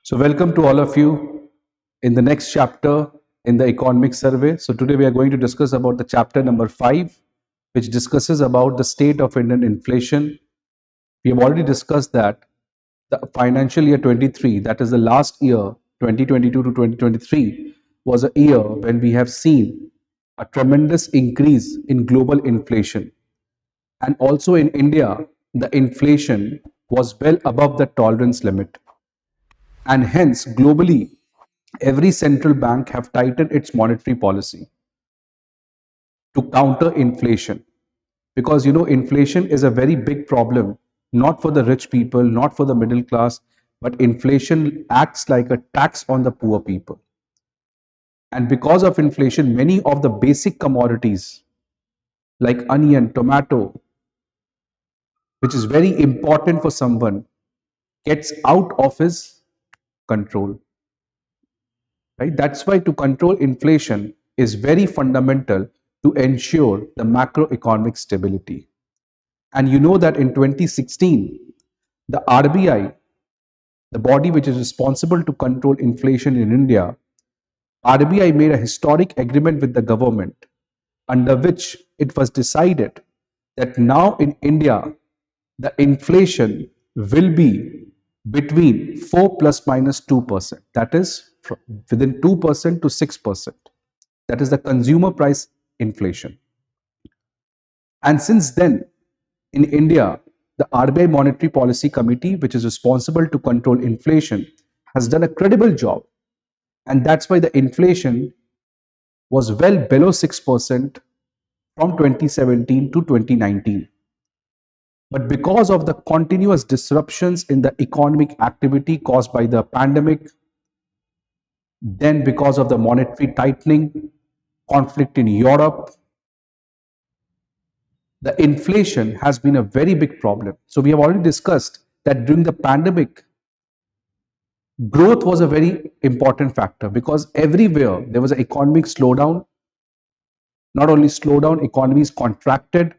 So welcome to all of you in the next chapter in the economic survey. So today we are going to discuss about the chapter number 5, which discusses about the state of Indian inflation. We have already discussed that the financial year 23, that is the last year, 2022 to 2023, was a year when we have seen a tremendous increase in global inflation. And also in India, the inflation was well above the tolerance limit. And hence, globally, every central bank have tightened its monetary policy to counter inflation. Because inflation is a very big problem, not for the rich people, not for the middle class, but inflation acts like a tax on the poor people. And because of inflation, many of the basic commodities like onion, tomato, which is very important for someone, gets out of his control. Right? That's why to control inflation is very fundamental to ensure the macroeconomic stability. And you know that in 2016, the RBI, the body which is responsible to control inflation in India, RBI made a historic agreement with the government under which it was decided that now in India, the inflation will be between 4 plus minus 2%. That is within 2% to 6%. That is the consumer price inflation. And since then, in India, the RBI Monetary Policy Committee, which is responsible to control inflation, has done a credible job. And that's why the inflation was well below 6% from 2017 to 2019. But because of the continuous disruptions in the economic activity caused by the pandemic, then because of the monetary tightening, conflict in Europe, the inflation has been a very big problem. So we have already discussed that during the pandemic, growth was a very important factor because everywhere there was an economic slowdown. Not only slowdown, economies contracted,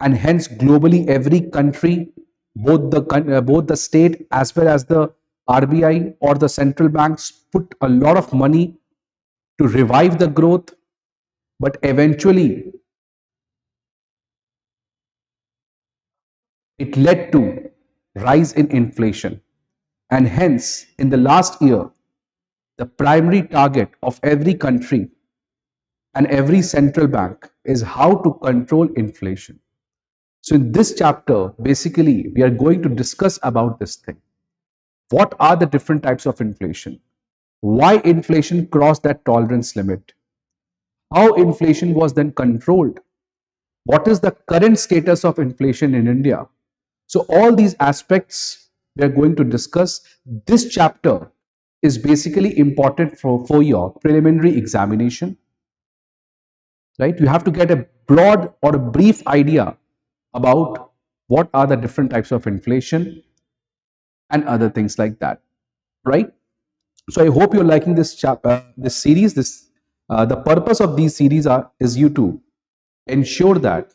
and hence globally every country, both the state as well as the RBI or the central banks put a lot of money to revive the growth, but eventually it led to rise in inflation. And hence, in the last year, the primary target of every country and every central bank is how to control inflation. So in this chapter, basically, we are going to discuss about this thing. What are the different types of inflation? Why inflation crossed that tolerance limit? How inflation was then controlled? What is the current status of inflation in India? So all these aspects we are going to discuss. This chapter is basically important for your preliminary examination. Right? You have to get a broad or a brief idea about what are the different types of inflation and other things like that. Right? So I hope you're liking this this series. The purpose of these series is you to ensure that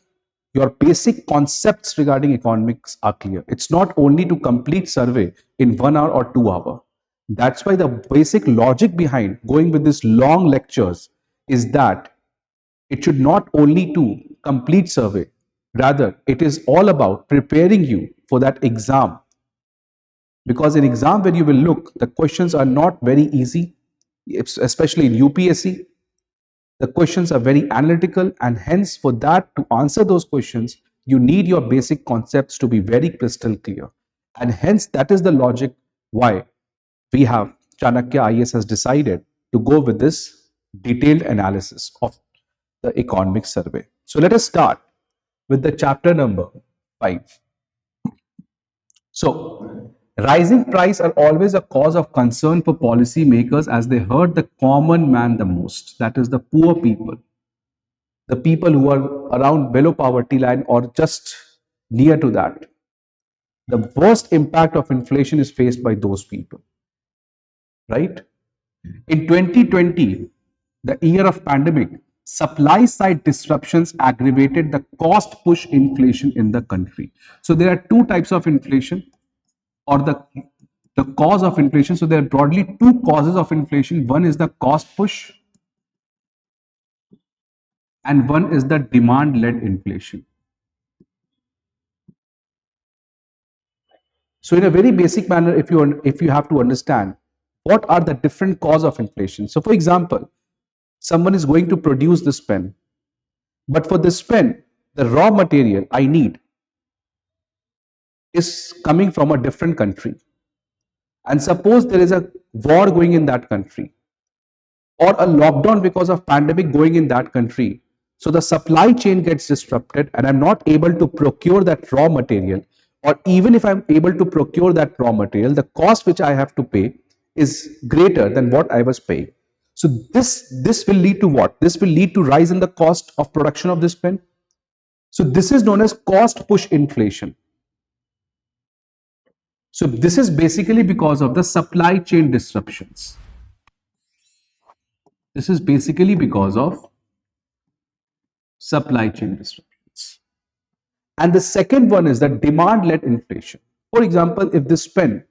your basic concepts regarding economics are clear. It's not only to complete survey in 1 hour or 2 hours. That's why the basic logic behind going with these long lectures is that it should not only to complete survey, rather it is all about preparing you for that exam. Because in exam when you will look, the questions are not very easy, especially in UPSC. The questions are very analytical, and hence for that to answer those questions, you need your basic concepts to be very crystal clear. And hence that is the logic why we have Chanakya IAS has decided to go with this detailed analysis of the economic survey. So let us start with the chapter number 5. So rising prices are always a cause of concern for policy makers as they hurt the common man the most, that is the poor people, the people who are around below poverty line or just near to that. The worst impact of inflation is faced by those people, right? In 2020, the year of pandemic, supply side disruptions aggravated the cost push inflation in the country. So there are two types of inflation, or the the cause of inflation. So there are broadly two causes of inflation. One is the cost push and one is the demand-led inflation. So in a very basic manner, if you have to understand what are the different causes of inflation. So for example, someone is going to produce this pen, but for this pen, the raw material I need is coming from a different country. And suppose there is a war going in that country or a lockdown because of pandemic going in that country. So the supply chain gets disrupted and I'm not able to procure that raw material, or even if I'm able to procure that raw material, the cost which I have to pay is greater than what I was paying. So this will lead to what? This will lead to rise in the cost of production of this pen. So this is known as cost push inflation. So this is basically because of the supply chain disruptions. This is basically because of supply chain disruptions. And the second one is the demand-led inflation. For example, if this pen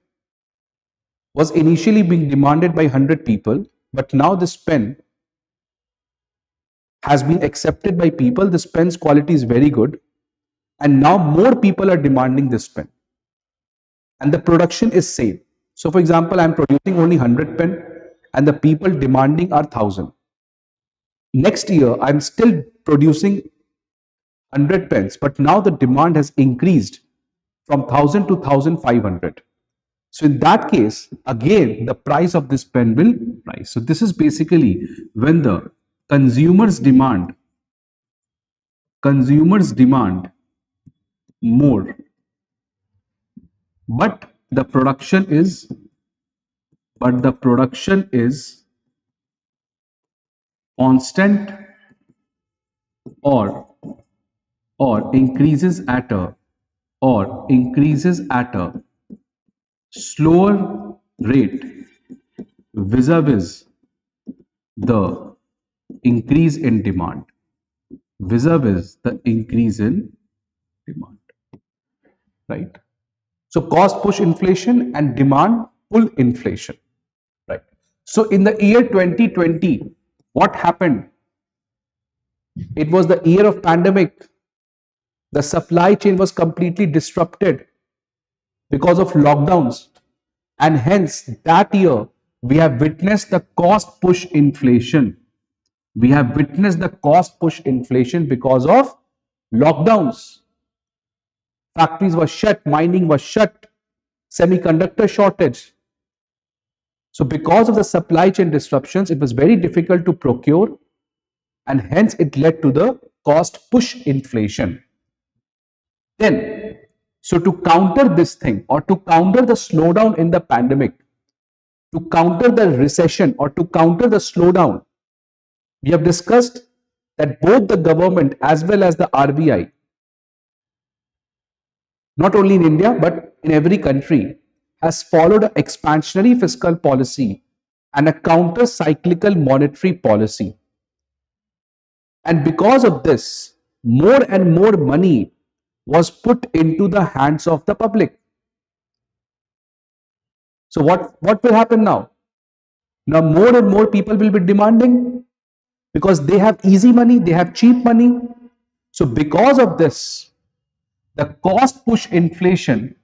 was initially being demanded by 100 people, but now this pen has been accepted by people, this pen's quality is very good, and now more people are demanding this pen, and the production is same. So for example, I'm producing only 100 pen and the people demanding are 1000. Next year, I'm still producing 100 pens, but now the demand has increased from 1000 to 1500. So in that case, again, the price of this pen will rise. So this is basically when the consumers demand more, but the production is constant or increases at a slower rate vis-a-vis the increase in demand, right? So cost push inflation and demand pull inflation, right? So in the year 2020, what happened? It was the year of pandemic. The supply chain was completely disrupted because of lockdowns, and hence that year we have witnessed the cost push inflation. Because of lockdowns. Factories were shut, mining was shut, semiconductor shortage. So because of the supply chain disruptions, it was very difficult to procure, and hence it led to the cost push inflation. Then, so to counter this thing, or to counter the slowdown in the pandemic, to counter the recession or to counter the slowdown, we have discussed that both the government as well as the RBI, not only in India but in every country, has followed an expansionary fiscal policy and a counter-cyclical monetary policy. And because of this, more and more money was put into the hands of the public. So what will happen now? Now more and more people will be demanding because they have easy money, they have cheap money. So because of this, the cost push inflation,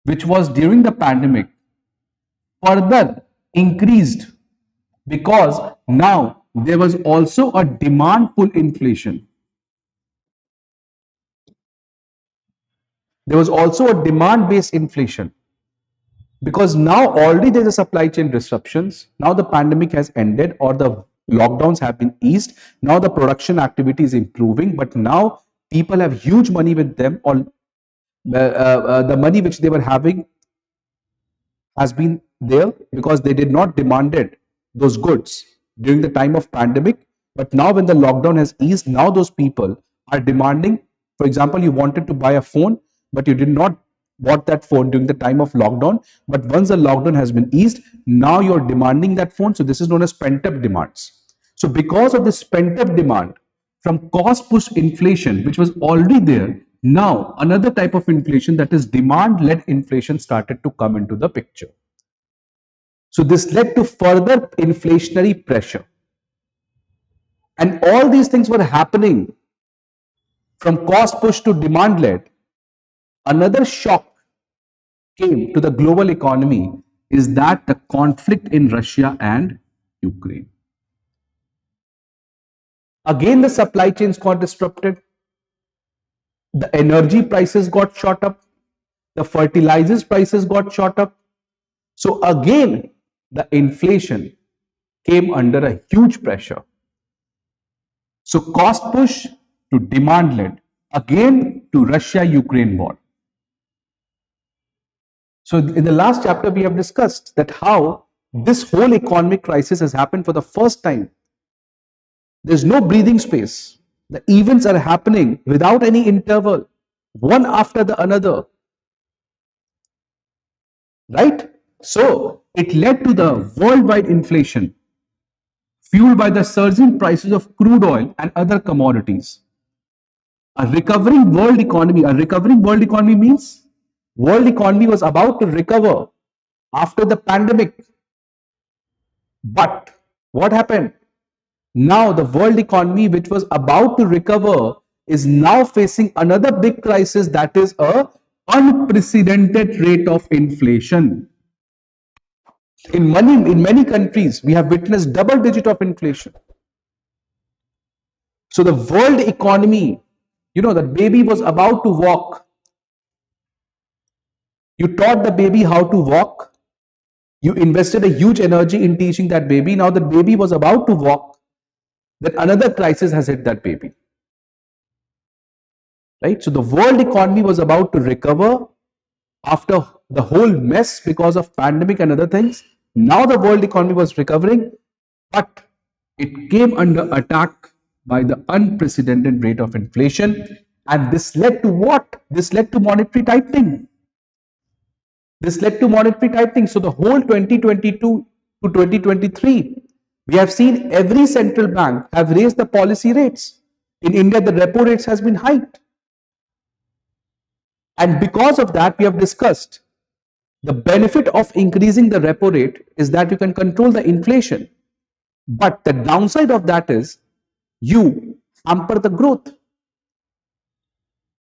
which was during the pandemic, further increased because now there was also a demand pull inflation. There was also a demand-based inflation because now already there's a supply chain disruptions. Now the pandemic has ended or the lockdowns have been eased. Now the production activity is improving, but now people have huge money with them, or the money which they were having has been there because they did not demanded those goods during the time of pandemic. But now when the lockdown has eased, now those people are demanding. For example, you wanted to buy a phone, but you did not bought that phone during the time of lockdown. But once the lockdown has been eased, now you're demanding that phone. So this is known as pent-up demands. So because of this pent-up demand from cost push inflation, which was already there, Now, another type of inflation, that is demand-led inflation, started to come into the picture. So this led to further inflationary pressure. And all these things were happening from cost push to demand-led. Another shock came to the global economy, is that the conflict in Russia and Ukraine. Again, the supply chains got disrupted. The energy prices got shot up. The fertilizers prices got shot up. So again, the inflation came under a huge pressure. So cost push to demand led, again to Russia-Ukraine war. So in the last chapter, we have discussed that how this whole economic crisis has happened for the first time. There's no breathing space. The events are happening without any interval, one after the another. Right? So it led to the worldwide inflation, fueled by the surging prices of crude oil and other commodities. A recovering world economy means world economy was about to recover after the pandemic. But what happened? Now the world economy, which was about to recover, is now facing another big crisis, that is a unprecedented rate of inflation. In many countries, we have witnessed double digit of inflation. So the world economy, the baby was about to walk. You taught the baby how to walk. You invested a huge energy in teaching that baby. Now the baby was about to walk. Then another crisis has hit that baby. Right? So the world economy was about to recover after the whole mess because of pandemic and other things. Now the world economy was recovering, but it came under attack by the unprecedented rate of inflation. And this led to what? This led to monetary tightening. So the whole 2022 to 2023, we have seen every central bank have raised the policy rates. In India, the repo rates has been hiked. And because of that, we have discussed the benefit of increasing the repo rate is that you can control the inflation. But the downside of that is you hamper the growth.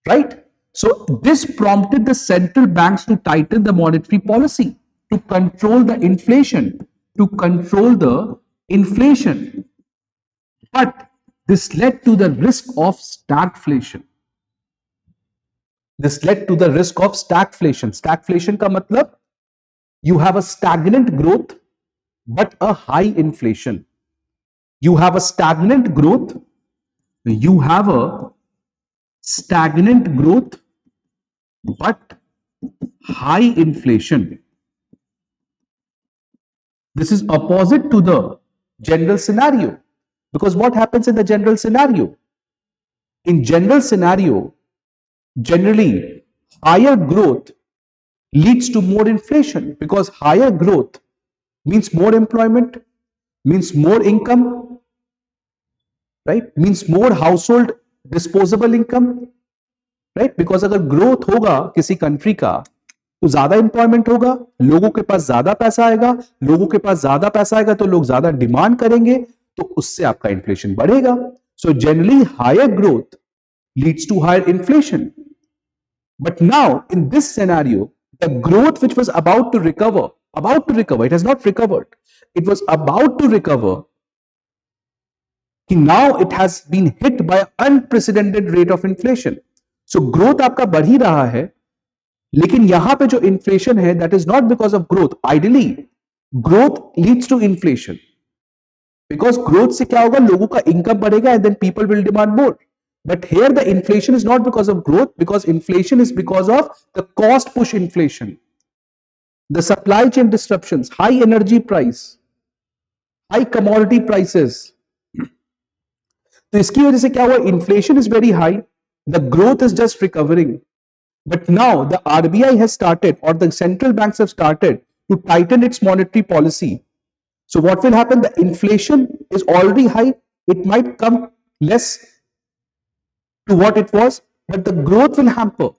Right? So this prompted the central banks to tighten the monetary policy to control the inflation, But this led to the risk of stagflation. Stagflation का मतलब you have a stagnant growth but a high inflation. You have a stagnant growth but high inflation. This is opposite to the general scenario, because what happens in the general scenario? In general scenario, generally higher growth leads to more inflation, because higher growth means more employment, means more income, right? Means more household disposable income, right? Because अगर growth होगा किसी country का तो ज्यादा employment होगा, लोगों के पास ज्यादा पैसा आएगा, तो लोग ज्यादा डिमांड करेंगे, तो उससे आपका inflation बढ़ेगा. So generally higher growth leads to higher inflation. But now in this scenario, the growth which was about to recover, it has not recovered. It was about to recover. Now it has been hit by an unprecedented rate of inflation. So growth आपका बढ़ ही रहा है, लेकिन यहां पे जो inflation है, that is not because of growth. Ideally, growth leads to inflation. Because growth से क्या होगा? लोगों का income बढ़ेगा and then people will demand more. But here the inflation is not because of growth, because inflation is because of the cost push inflation. The supply chain disruptions, high energy price, high commodity prices. तो इसकी वजह से क्या हुआ? Inflation is very high, the growth is just recovering. But now the RBI has started, or the central banks have started to tighten its monetary policy. So what will happen? The inflation is already high. It might come less to what it was, but the growth will hamper.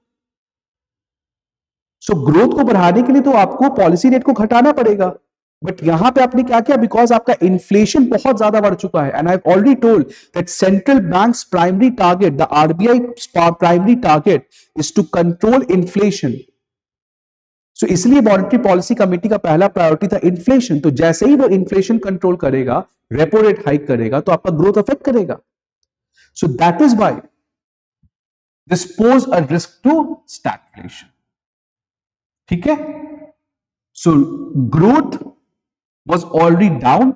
So growth को बढ़ाने के लिए तो आपको policy rate को घटाना पड़ेगा, but यहां पे आपने क्या किया, बिकॉज आपका इन्फ्लेशन बहुत ज्यादा बढ़ चुका है, and I have already told that central banks primary target, the RBI primary target is to control inflation. So इसलिए मॉनेटरी पॉलिसी कमेटी का पहला प्रायोरिटी था इन्फ्लेशन. तो जैसे ही वो इन्फ्लेशन कंट्रोल करेगा, रेपो रेट हाइक करेगा, तो आपका ग्रोथ अफेक्ट करेगा. So that is why this pose a risk to stagflation. ठीक है. सो growth was already down,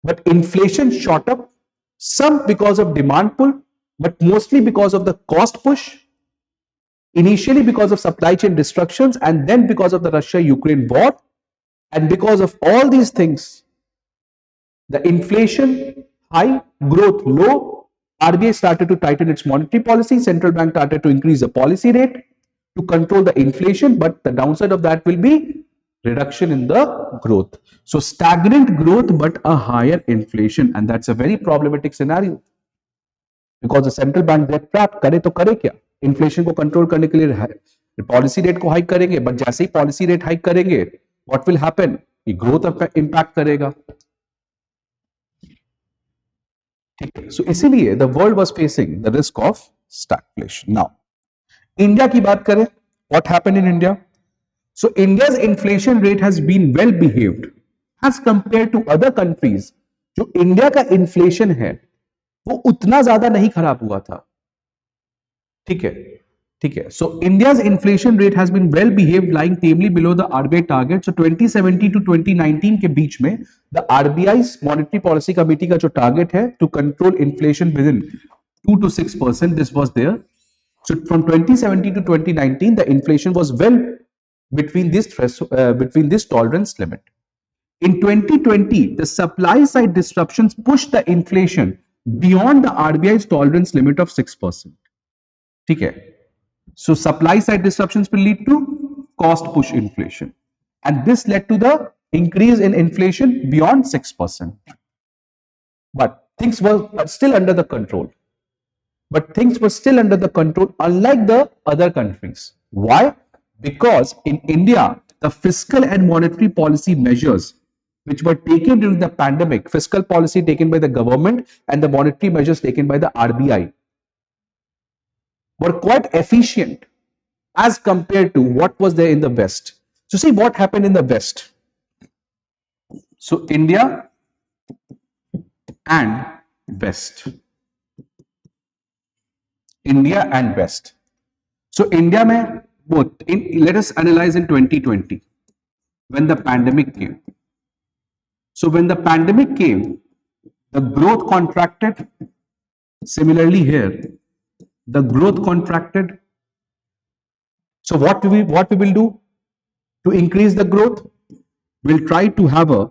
but inflation shot up, some because of demand pull, but mostly because of the cost push, initially because of supply chain disruptions, and then because of the Russia-Ukraine war. And because of all these things, the inflation high, growth low, RBI started to tighten its monetary policy, central bank started to increase the policy rate to control the inflation, but the downside of that will be reduction in the growth. So stagnant growth but a higher inflation, and that's a very problematic scenario because the central bank debt trap करे तो करे क्या, inflation को control करने के लिए policy rate को hike करेंगे, बट जैसे ही पॉलिसी रेट हाइक करेंगे व्हाट विल हैपन, ये ग्रोथ इंपैक्ट करेगा. ठीक है. सो इसीलिए the world was facing the risk of stagflation. Now India की बात करें, what happened in India. So India's inflation rate has been well behaved as compared to other countries. जो India का इन्फ्लेशन है वो उतना ज्यादा नहीं खराब हुआ था. ठीक है. ठीक है. So India's inflation rate has been well behaved, lying tamely below the RBI target. So 2017 to 2019 के बीच में the RBI's monetary policy committee का जो target है to control inflation within 2 to 6%, this was there. So from 2017 to 2019 the inflation was well between this tolerance limit. In 2020, the supply side disruptions pushed the inflation beyond the RBI's tolerance limit of 6%. ठीक है. So supply side disruptions will lead to cost push inflation, and this led to the increase in inflation beyond 6%. But things were still under the control. Unlike the other countries. Why? Because in India, the fiscal and monetary policy measures which were taken during the pandemic, fiscal policy taken by the government and the monetary measures taken by the RBI, were quite efficient as compared to what was there in the West. So see what happened in the West. So India and West. India and West. So India mein both. Let us analyze in 2020 when the pandemic came. So when the pandemic came, the growth contracted. Similarly here, the growth contracted. So what we will do to increase the growth? We'll try to have a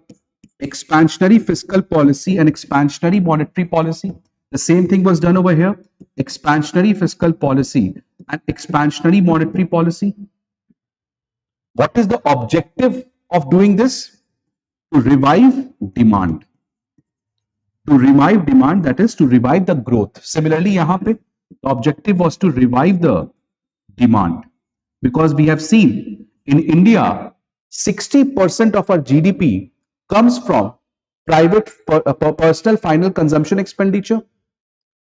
expansionary fiscal policy and expansionary monetary policy. The same thing was done over here. Expansionary fiscal policy and expansionary monetary policy. What is the objective of doing this? To revive demand. To revive demand, that is to revive the growth. Similarly, yahan pe the objective was to revive the demand, because we have seen in India 60% of our GDP comes from private personal final consumption expenditure.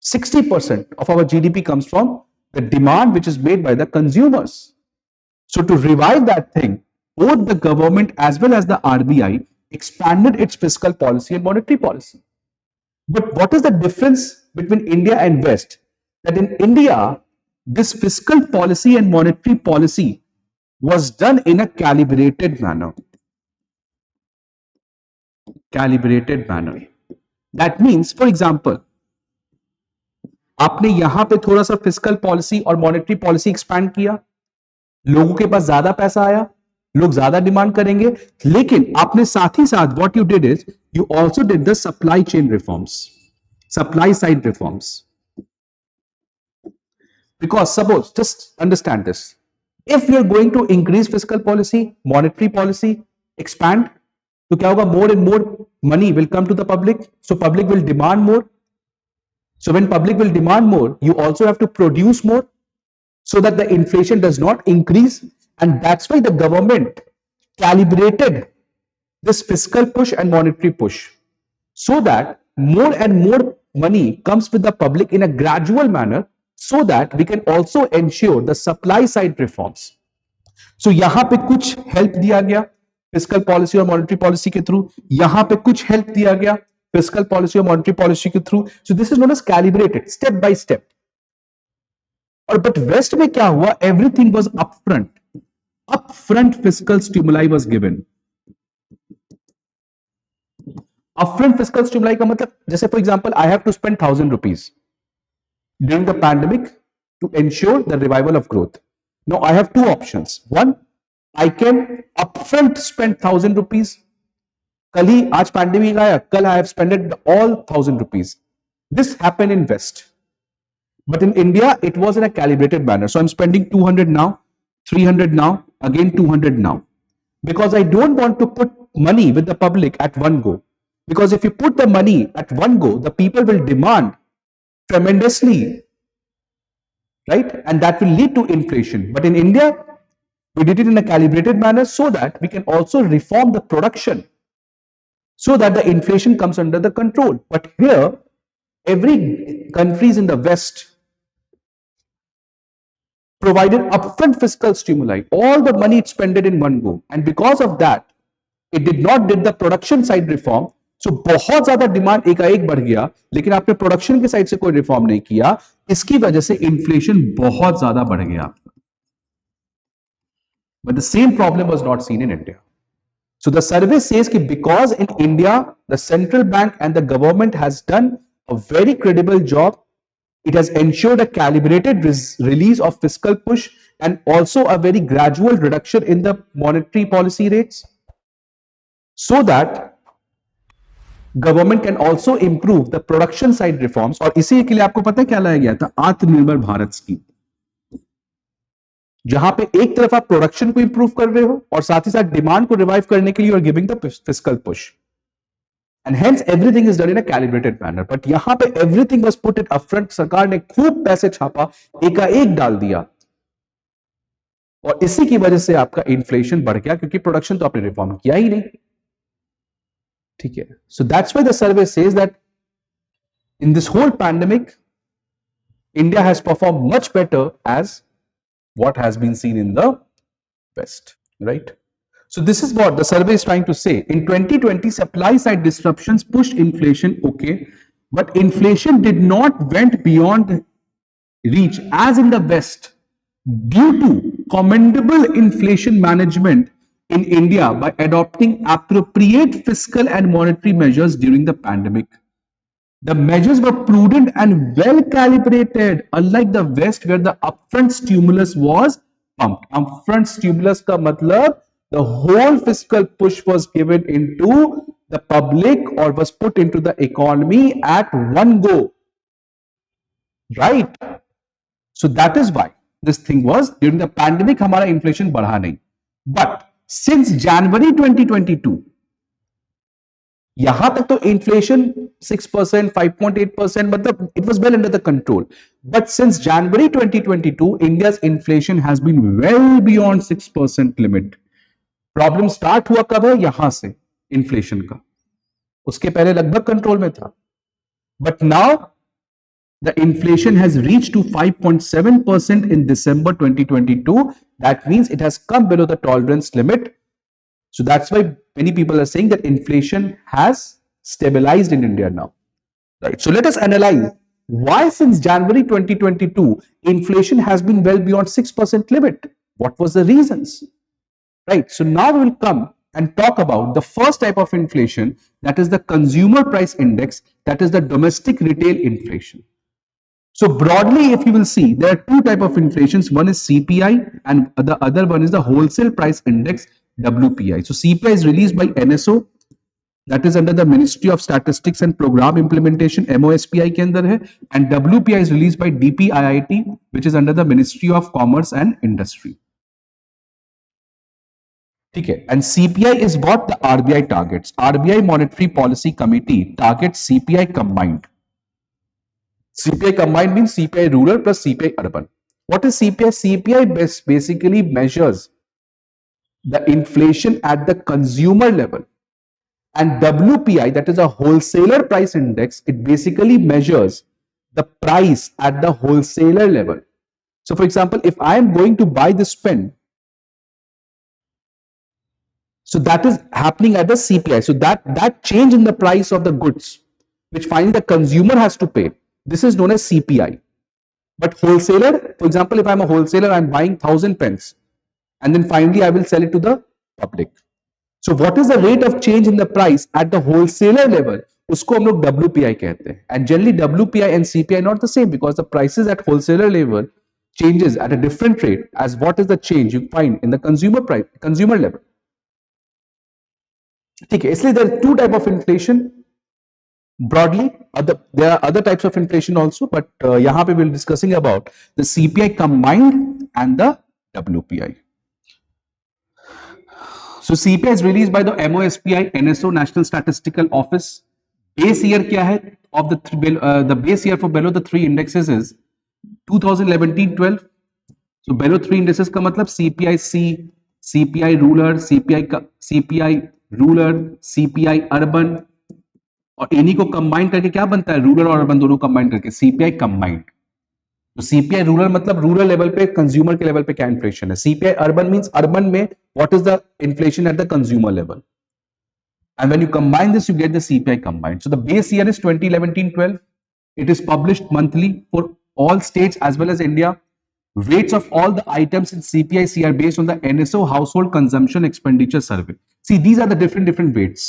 60% of our GDP comes from the demand which is made by the consumers. So to revive that thing, both the government as well as the RBI expanded its fiscal policy and monetary policy. But what is the difference between India and West? That in India, this fiscal policy and monetary policy was done in a calibrated manner. Calibrated manner. That means, for example, आपने यहां पे थोड़ा सा fiscal policy और monetary policy expand किया, लोगों के पास ज्यादा पैसा आया, लोग ज्यादा डिमांड करेंगे, लेकिन आपने साथ ही साथ what you did is you also did the supply chain reforms, supply side reforms. Because suppose just understand this, if you are going to increase fiscal policy, monetary policy expand, तो क्या होगा, more and more money will come to the public, so public will demand more. So when public will demand more, you also have to produce more so that the inflation does not increase. And that's why the government calibrated this fiscal push and monetary push so that more and more money comes with the public in a gradual manner so that we can also ensure the supply side reforms. So यहाँ पे कुछ help दिया गया fiscal policy और monetary policy के through, यहाँ पे कुछ हेल्प दिया गया फिस्कल पॉलिसी और मॉनेटरी पॉलिसी के through. So this is known as calibrated step by step. और बट वेस्ट में क्या हुआ, everything was upfront fiscal stimuli was given. Upfront fiscal stimuli का मतलब जैसे for example I have to spend 1,000 rupees during the pandemic to ensure the revival of growth. Now I have two options. One, I can upfront spend 1,000 rupees. कल ही आज pandemic आया, कल I have spent all 1,000 rupees. This happened in West. But in India, it was in a calibrated manner. So I'm spending 200 now, 300 now, again 200 now. Because I don't want to put money with the public at one go. Because if you put the money at one go, the people will demand tremendously, right? And that will lead to inflation. But in India, we did it in a calibrated manner so that we can also reform the production so that the inflation comes under the control. But here, every countries in the West provided upfront fiscal stimuli. All the money it spent in one go. And because of that, it did not did the production side reform. So बहुत ज्यादा demand एकाएक बढ़ गया, लेकिन आपने production के side से कोई रिफॉर्म नहीं किया. इसकी वजह से इन्फ्लेशन बहुत ज्यादा बढ़ गया. But the same problem was not seen in India. So the survey says that because in India, the central bank and the government has done a very credible job. It has ensured a calibrated release of fiscal push and also a very gradual reduction in the monetary policy rates so that government can also improve the production side reforms. और इसी के लिए आपको पता है क्या लाया गया था, आत्मनिर्भर भारत स्कीम, जहां पे एक तरफ आप प्रोडक्शन को इंप्रूव कर रहे हो और साथ ही साथ डिमांड को रिवाइव करने के लिए you are giving the fiscal push. And hence everything is done in a calibrated manner. But यहाँ पे everything was put in upfront. सरकार ने खूब पैसे छापा, एकाएक डाल दिया और इसी की वजह से आपका इन्फ्लेशन बढ़ गया क्योंकि प्रोडक्शन तो आपने रिफॉर्म किया ही नहीं. ठीक है. So that's why the survey says that in this whole pandemic, India has performed much better as what has been seen in the West, right? So this is what the survey is trying to say. In 2020, supply side disruptions pushed inflation, okay, but inflation did not went beyond reach as in the West due to commendable inflation management in India by adopting appropriate fiscal and monetary measures during the pandemic. The measures were prudent and well calibrated, unlike the West where the upfront stimulus was pumped. Upfront stimulus का मतलब the whole fiscal push was given into the public or was put into the economy at one go, right? So that is why this thing was during the pandemic हमारा inflation बढ़ा नहीं. But since January 2022 यहां तक तो inflation 6%, 5.8%, मतलब it was well under the control. But since January 2022, India's inflation has been well beyond 6% limit. Problem start हुआ कब है, यहां से इन्फ्लेशन का, उसके पहले लगभग कंट्रोल में था. But now the inflation has reached to 5.7% in December 2022. That means it has come below the tolerance limit. So that's why many people are saying that inflation has stabilized in India now, right? So let us analyze why since January 2022 inflation has been well beyond 6% limit. What was the reasons? Right. So now we will come and talk about the first type of inflation, that is the consumer price index, that is the domestic retail inflation. So broadly, if you will see, there are two types of inflations. One is CPI and the other one is the wholesale price index, WPI. So CPI is released by NSO, that is under the Ministry of Statistics and Program Implementation, MOSPI के अंदर है, and WPI is released by DPIIT, which is under the Ministry of Commerce and Industry. ठीक है. And CPI is what the RBI targets. RBI Monetary Policy Committee targets CPI combined. CPI combined means CPI rural plus CPI urban. What is CPI? CPI basically measures the inflation at the consumer level, and WPI, that is a wholesaler price index, it basically measures the price at the wholesaler level. So for example, if I am going to buy this pen, so that is happening at the CPI. So that change in the price of the goods, which finally the consumer has to pay, this is known as CPI. But wholesaler, for example, if I'm a wholesaler, I'm buying 1,000 pens, and then finally I will sell it to the public. So what is the rate of change in the price at the wholesaler level? उसको हम लोग WPI कहते हैं. And generally WPI and CPI are not the same, because the prices at wholesaler level changes at a different rate as what is the change you find in the consumer level. ठीक है, इसलिए there are two types of inflation broadly. There are other types of inflation also, but यहाँ पे we'll be discussing about the CPI combined and the WPI. So CPI is released by the MOSPI, NSO, National Statistical Office. Base year क्या है of the base year for below the three indexes is 2011-12. So below three indices का मतलब CPI C, CPI rural, CPI rural, CPI urban, और इन्हीं को combine करके क्या बनता है, रूरल और अर्बन दोनों कंबाइन करके सीपीआई कंबाइंड. तो सीपीआई रूरल मतलब रूरल लेवल पे, कंज्यूमर के लेवल पे क्या इन्फ्लेशन है. सीपीआई अर्बन मींस अर्बन में what is the inflation at the consumer level, and when you combine this you get the CPI combined. So the base year is 2011-12. It is published monthly for all states as well as India. Rates of all the items in CPIC are based on the NSO Household Consumption Expenditure Survey. See, these are the different weights.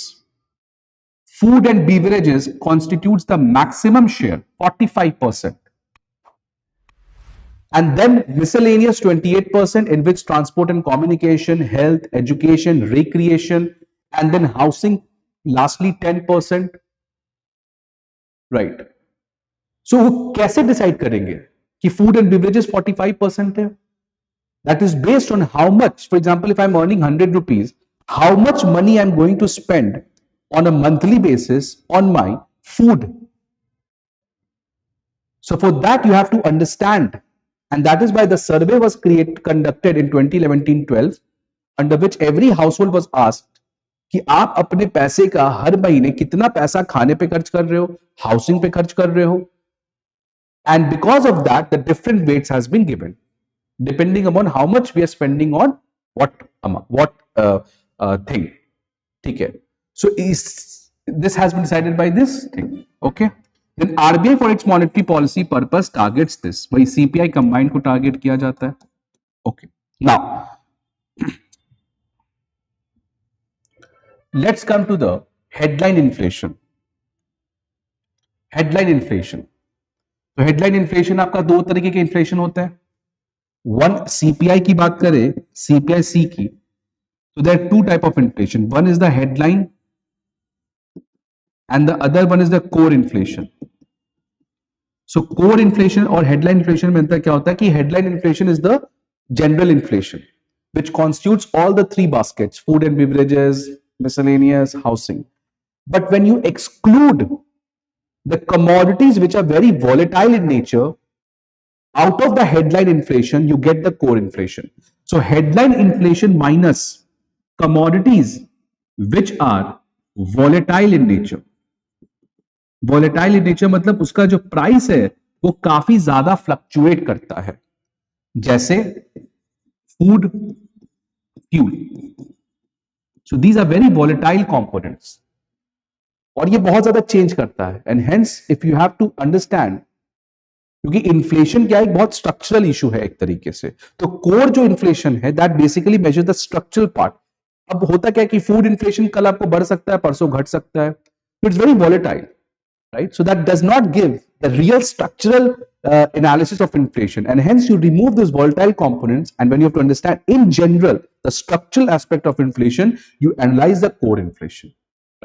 Food and beverages constitutes the maximum share, 45%. And then miscellaneous 28%, in which transport and communication, health, education, recreation, and then housing, lastly 10%. Right. So वो कैसे decide करेंगे कि food and beverages 45% है? That is based on how much, for example, if I'm earning 100 rupees, how much money I'm going to spend on a monthly basis on my food. So for that you have to understand, and that is why the survey was conducted in 2011-12, under which every household was asked कि आप अपने पैसे का हर महीने कितना पैसा खाने पे खर्च कर रहे हो, हाउसिंग पे खर्च कर रहे हो, and because of that the different weights has been given depending upon how much we are spending on what thing. ठीक है. So this has been decided by this thing. Okay. Then RBI for its monetary policy purpose targets this. वही CPI combined को target किया जाता है. Okay. Now let's come to the headline inflation. Headline inflation. तो headline inflation आपका दो तरीके के inflation होता है. One CPI की बात करें, CPI C की, so there are two type of inflation. One is the headline and the other one is the core inflation. So core inflation और headline inflation में अंतर क्या होता है कि headline inflation is the general inflation which constitutes all the three baskets: food and beverages, miscellaneous, housing. But when you exclude the commodities which are very volatile in nature out of the headline inflation, you get the core inflation. So headline inflation minus commodities which are volatile in nature. Volatile in nature मतलब उसका जो price है वो काफी ज्यादा fluctuate करता है, जैसे food, fuel. So these are very volatile components और ये बहुत ज्यादा चेंज करता है. And hence if you have to understand, क्योंकि इन्फ्लेशन क्या एक बहुत स्ट्रक्चरल इशू है एक तरीके से, तो कोर जो इन्फ्लेशन है that basically measure the structural part. अब होता क्या है कि फूड इन्फ्लेशन कल आपको बढ़ सकता है, परसों घट सकता है. It's very volatile. Right? So that does not give the real structural analysis of inflation, and hence you remove those volatile components, and when you have to understand in general the structural aspect of inflation, you analyze the core inflation.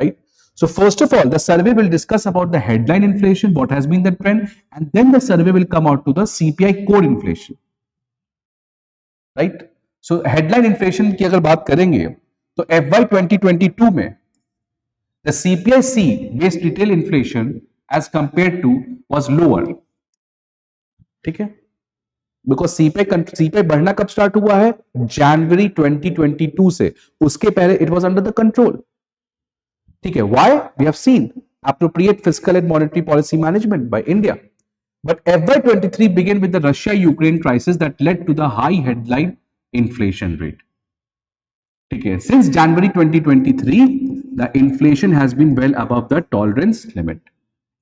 Right? So first of all, the survey will discuss about the headline inflation, what has been the trend, and then the survey will come out to the CPI core inflation. Right? So headline inflation की अगर बात करेंगे तो FY 2022 में the CPI C based retail inflation as compared to was lower. ठीक है, because CPI बढ़ना कब स्टार्ट हुआ है? जनवरी 2022 से, उसके पहले it was under the control. ठीक है, why? We have seen appropriate fiscal and monetary policy management by India. But FY23 began with the Russia-Ukraine crisis that led to the high headline inflation rate. Okay. Since January 2023, the inflation has been well above the tolerance limit.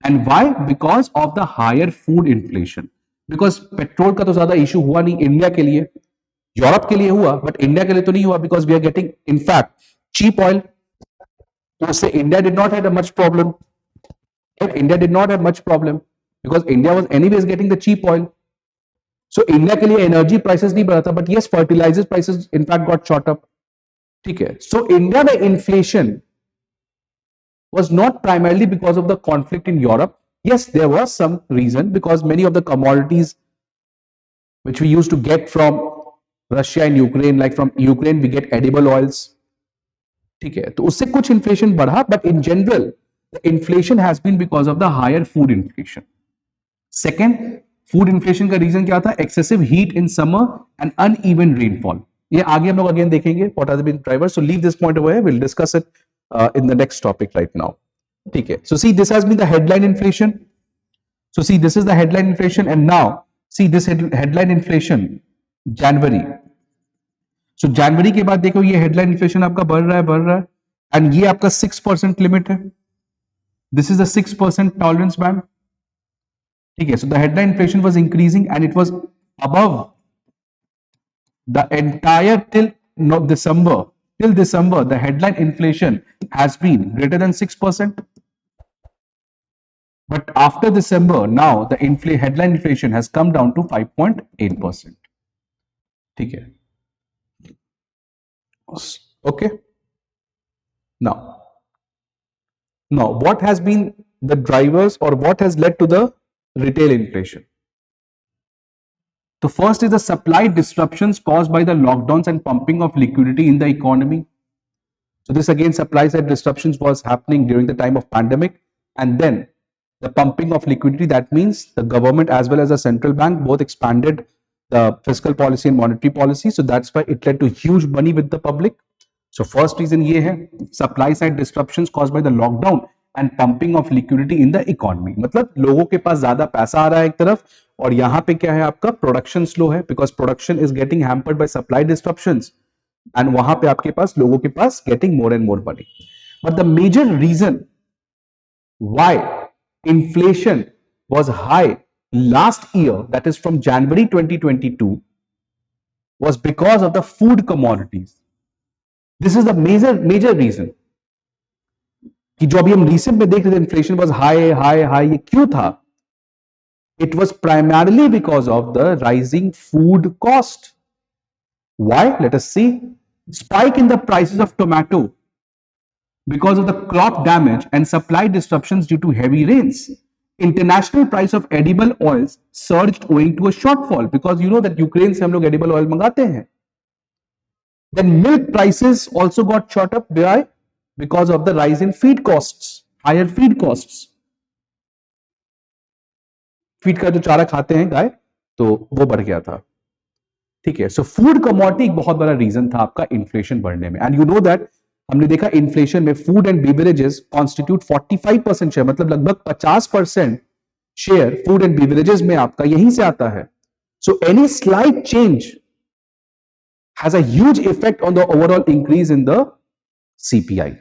And why? Because of the higher food inflation. Because petrol का तो ज्यादा issue हुआ नहीं India के लिए, Europe के लिए हुआ, बट इंडिया के लिए तो नहीं हुआ, because we are getting in fact cheap oil. तो उससे India did not have much problem. India did not have much problem because India was anyways getting the cheap oil. So India के लिए energy prices नहीं बढ़ा था, but yes, fertilizer prices in fact got shot up. ठीक है. So India में inflation was not primarily because of the conflict in Europe. Yes, there was some reason because many of the commodities which we used to get from Russia and Ukraine, like from Ukraine we get edible oils. ठीक है, तो उससे कुछ inflation बढ़ा, but in general the inflation has been because of the higher food inflation. Second, food inflation का reason क्या था? Excessive heat in summer and uneven rainfall. ये आगे हम लोग again देखेंगे what are the main drivers. So leave this point over here. We'll discuss it in the next topic right now. ठीक है. So see, this has been the headline inflation. So see, this is the headline inflation, and now see this headline inflation January. So January के बाद देखो ये headline inflation आपका बढ़ रहा है, and ये आपका 6% limit है. This is the 6% tolerance band. Okay, so the headline inflation was increasing and it was above the entire till December. Till December, the headline inflation has been greater than 6%. But after December, now the headline inflation has come down to 5.8%. Okay. Okay. Now, what has been the drivers or what has led to the retail inflation? So first is the supply disruptions caused by the lockdowns and pumping of liquidity in the economy. So this again, supply side disruptions was happening during the time of pandemic, and then the pumping of liquidity, that means the government as well as the central bank both expanded the fiscal policy and monetary policy. So that's why it led to huge money with the public. So first reason ये है supply side disruptions caused by the lockdown and pumping of liquidity in the economy. मतलब लोगों के पास ज्यादा पैसा आ रहा है एक तरफ, और यहाँ पे क्या है आपका प्रोडक्शन स्लो है, because production is getting hampered by supply disruptions, and वहां पे आपके पास लोगों के पास getting more and more money. But the major reason why inflation was high last year, that is from January 2022, was because of the food commodities. This is the major reason कि जो अभी हम recent में देख रहे थे inflation was high, ये क्यों था? It was primarily because of the rising food cost. Why? Let us see. Spike in the prices of tomato because of the crop damage and supply disruptions due to heavy rains. International price of edible oils surged owing to a shortfall, because you know that Ukraine से हम लोग edible oil मंगाते हैं. Then milk prices also got shot up because of the rise in feed costs, higher feed costs. Feed का जो चारा खाते हैं गाय, तो वो बढ़ गया था. ठीक है. सो फूड कमोडिटी एक बहुत बड़ा रीजन था आपका इन्फ्लेशन बढ़ने में. एंड यू नो दैट हमने देखा इन्फ्लेशन में food and beverages constitute 45% share, मतलब लगभग 50% शेयर फूड एंड बेवरेजेस में आपका यहीं से आता है. So any slight change has a huge effect on the overall increase in the CPI.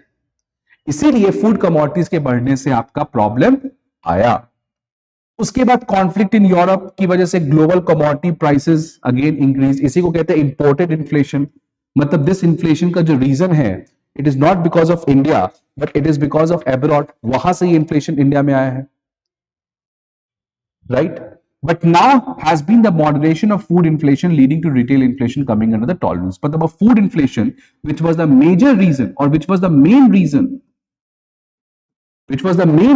इसीलिए फूड कमोडिटीज के बढ़ने से आपका प्रॉब्लम आया. उसके बाद कॉन्फ्लिक्ट इन यूरोप की वजह से global commodity prices again increase. इसी को कहते हैं इंपोर्टेड इन्फ्लेशन. मतलब दिस इन्फ्लेशन का जो रीजन है, it is not because of India but it is because of abroad. वहां से ये इन्फ्लेशन इंडिया में आया है, right? But now has been the moderation of food inflation leading to retail inflation coming under the tolerance. But the food inflation, which was the major reason, or which was the main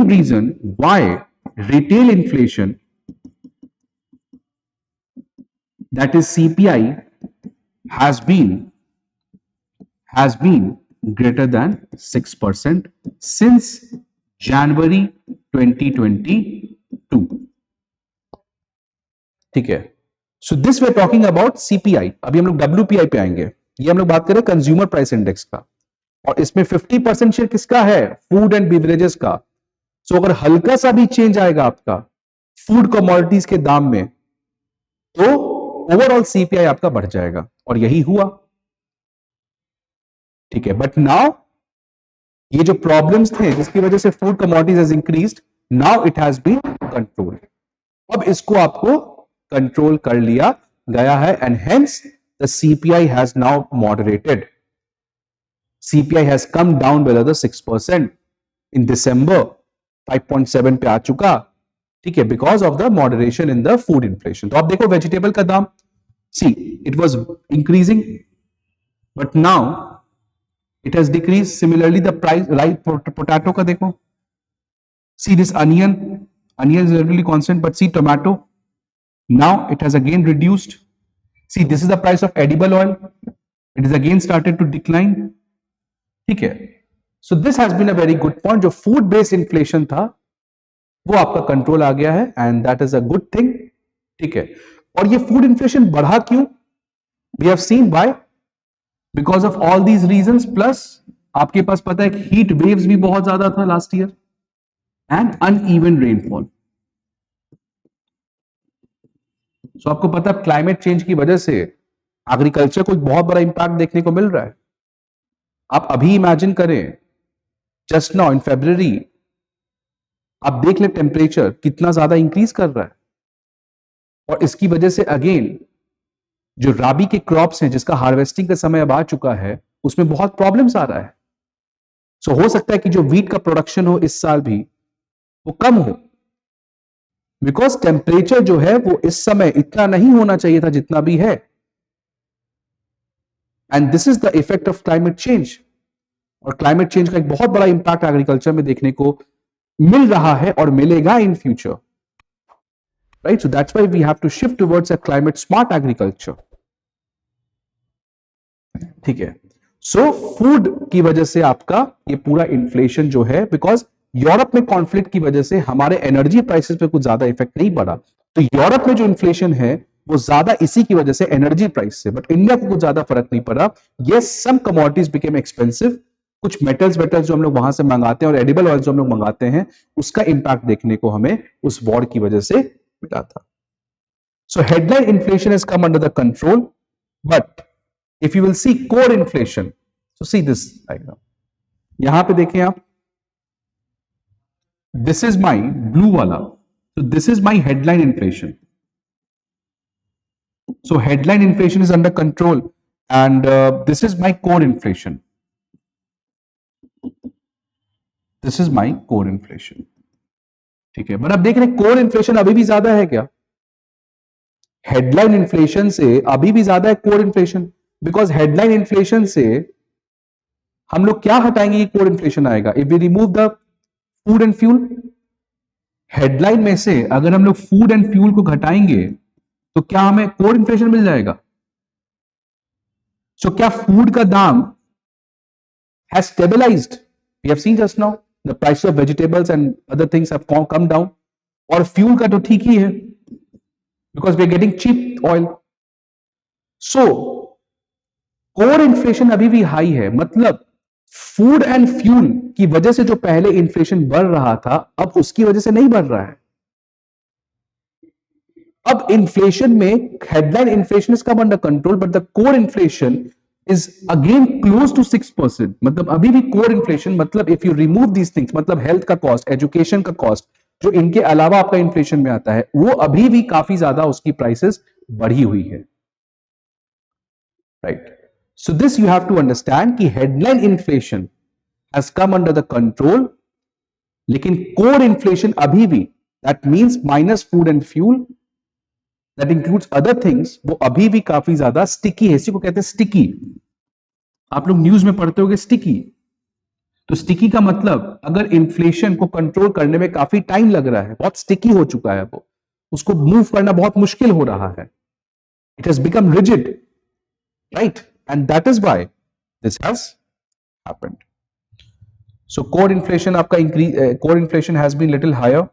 reason why retail inflation, that is CPI, has been greater than 6% since January 2022. ठीक है। So this way talking about CPI. अभी हम लोग WPI पे आएंगे। ये हम लोग बात करें कंज्यूमर प्राइस इंडेक्स का, और इसमें 50% शेयर किसका है? फूड एंड बिवरेजेस का। सो अगर हल्का सा भी चेंज आएगा आपका फूड कमोडिटीज के दाम में, तो ओवरऑल सीपीआई आपका बढ़ जाएगा, और यही हुआ। ठीक है, बट नाउ ये जो प्रॉब्लम्स थे जिसकी वजह से food commodities has increased, now it has been controlled. अब इसको आपको कंट्रोल कर लिया गया है, and hence the CPI has now moderated. CPI has come down by another 6% in December, 5.7 पे आ चुका। ठीक है, because of the moderation in the food inflation. तो आप देखो वेजिटेबल का दाम, see it was increasing but now it has decrease. Similarly the price right potato का देखो, see this onion is relatively constant, but see tomato, now it has again reduced. See, this is the price of edible oil, it is again started to decline. ठीक है, so this has been a very good point. जो food based inflation था वो आपका control आ गया है, and that is a good thing. ठीक है, और ये फूड इन्फ्लेशन बढ़ा क्यों? We have seen why, because of all these reasons, plus आपके पास पता है हीट वेव्स भी बहुत ज्यादा था last year, and uneven rainfall. So आपको पता है क्लाइमेट चेंज की वजह से एग्रीकल्चर को एक बहुत बड़ा इंपैक्ट देखने को मिल रहा है। आप अभी इमेजिन करें, जस्ट नाउ इन फेब्रुअरी आप देख ले टेम्परेचर कितना ज्यादा इंक्रीज कर रहा है, और इसकी वजह से अगेन जो राबी के क्रॉप्स हैं जिसका हार्वेस्टिंग का समय अब आ चुका है, उसमें बहुत प्रॉब्लम्स आ रहा है। सो हो सकता है कि जो वीट का प्रोडक्शन हो इस साल भी वो कम हो, बिकॉज टेम्परेचर जो है वो इस समय इतना नहीं होना चाहिए था जितना भी है, and this is the effect of climate change. और क्लाइमेट चेंज का एक बहुत बड़ा इंपैक्ट एग्रीकल्चर में देखने को मिल रहा है और मिलेगा in future, right? So that's why we have to shift towards a climate smart agriculture. ठीक है, सो फूड की वजह से आपका ये पूरा इन्फ्लेशन जो है, बिकॉज यूरोप में कॉन्फ्लिक्ट की वजह से हमारे एनर्जी प्राइसेस पे कुछ ज्यादा इफेक्ट नहीं पड़ा, तो यूरोप में जो इन्फ्लेशन है वो ज्यादा इसी की वजह से एनर्जी प्राइस से, बट इंडिया को कुछ ज्यादा फर्क नहीं पड़ा। यस, सम कमोडिटीज बिकेम एक्सपेंसिव, कुछ मेटल्स जो हम लोग वहां से मंगाते हैं और एडिबल ऑयल जो हम लोग मंगाते हैं, उसका इंपैक्ट देखने को हमें उस वॉर की वजह से मिला था। So headline inflation is come under the control, but if you will see core inflation, so see this diagram, यहां पे देखें आप, this is my blue वाला, so this is my headline inflation, so headline inflation is under control, and this is my core inflation, this is my core inflation. ठीक है, but अब देख रहे हैं कोर इन्फ्लेशन अभी भी ज्यादा है क्या? हेडलाइन इन्फ्लेशन से अभी भी ज्यादा है core inflation, because headline inflation से हम लोग क्या हटाएंगे कि कोर इन्फ्लेशन आएगा? If we remove the food and fuel, headline में से अगर हम लोग फूड एंड फ्यूल को घटाएंगे तो क्या हमें कोर इन्फ्लेशन मिल जाएगा? सो क्या फूड का दाम has stabilised? We have seen just now the price of vegetables and other things have come down, और फ्यूल का तो ठीक ही है because we are getting cheap oil. So core inflation अभी भी हाई है, मतलब फूड एंड फ्यूल की वजह से जो पहले इन्फ्लेशन बढ़ रहा था अब उसकी वजह से नहीं बढ़ रहा है। अब इन्फ्लेशन में headline inflation is come under control, but the core inflation is again close to 6%, मतलब अभी भी कोर इन्फ्लेशन, मतलब if you remove these things, मतलब हेल्थ का कॉस्ट, एजुकेशन का कॉस्ट, जो इनके अलावा आपका इन्फ्लेशन में आता है, वो अभी भी काफी ज्यादा उसकी प्राइसेस बढ़ी हुई है, right? So this you have to understand कि headline inflation has come under the control, लेकिन core inflation अभी भी, that means minus food and fuel, that includes other things, वो अभी भी काफी ज्यादा sticky है। इसी को कहते हैं sticky। आप लोग न्यूज में पढ़ते होंगे sticky, तो sticky का मतलब अगर इन्फ्लेशन को कंट्रोल करने में काफी टाइम लग रहा है, बहुत sticky हो चुका है, वो उसको मूव करना बहुत मुश्किल हो रहा है, it has become rigid, right? And that is why this has happened. So core inflation आपका increase, core inflation has been little higher,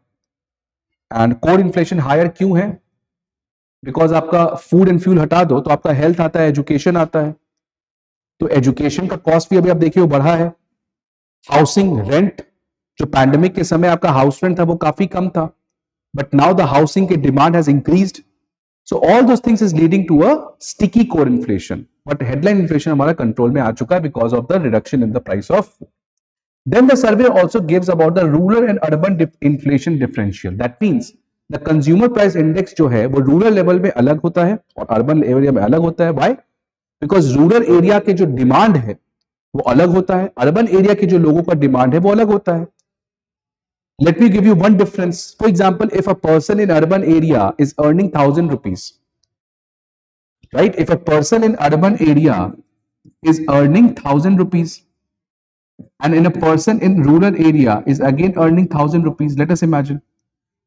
and core inflation higher क्यों है? बिकॉज आपका फूड एंड फ्यूल हटा दो तो आपका हेल्थ आता है, एजुकेशन आता है, तो एजुकेशन का कॉस्ट भी अभी आप देखिए वो बढ़ा है। हाउसिंग रेंट, जो पैंडेमिक के समय आपका हाउस रेंट था वो काफी कम था, बट नाउ द हाउसिंग की demand has increased, so all those things is leading to a sticky core inflation, but headline inflation हमारा कंट्रोल में आ चुका है because of the reduction in the price of food. Then the survey also gives about the rural and urban inflation differential. That means the consumer price index जो है वो rural level में अलग होता है और urban area में अलग होता है. Why? Because rural area के जो demand है वो अलग होता है, urban area के जो लोगों का demand है वो अलग होता है. Let me give you one difference. For example, if a person in urban area is earning 1,000 rupees, right? If a person in urban area is earning 1,000 rupees, and in a person in rural area is again earning 1,000 rupees, let us imagine.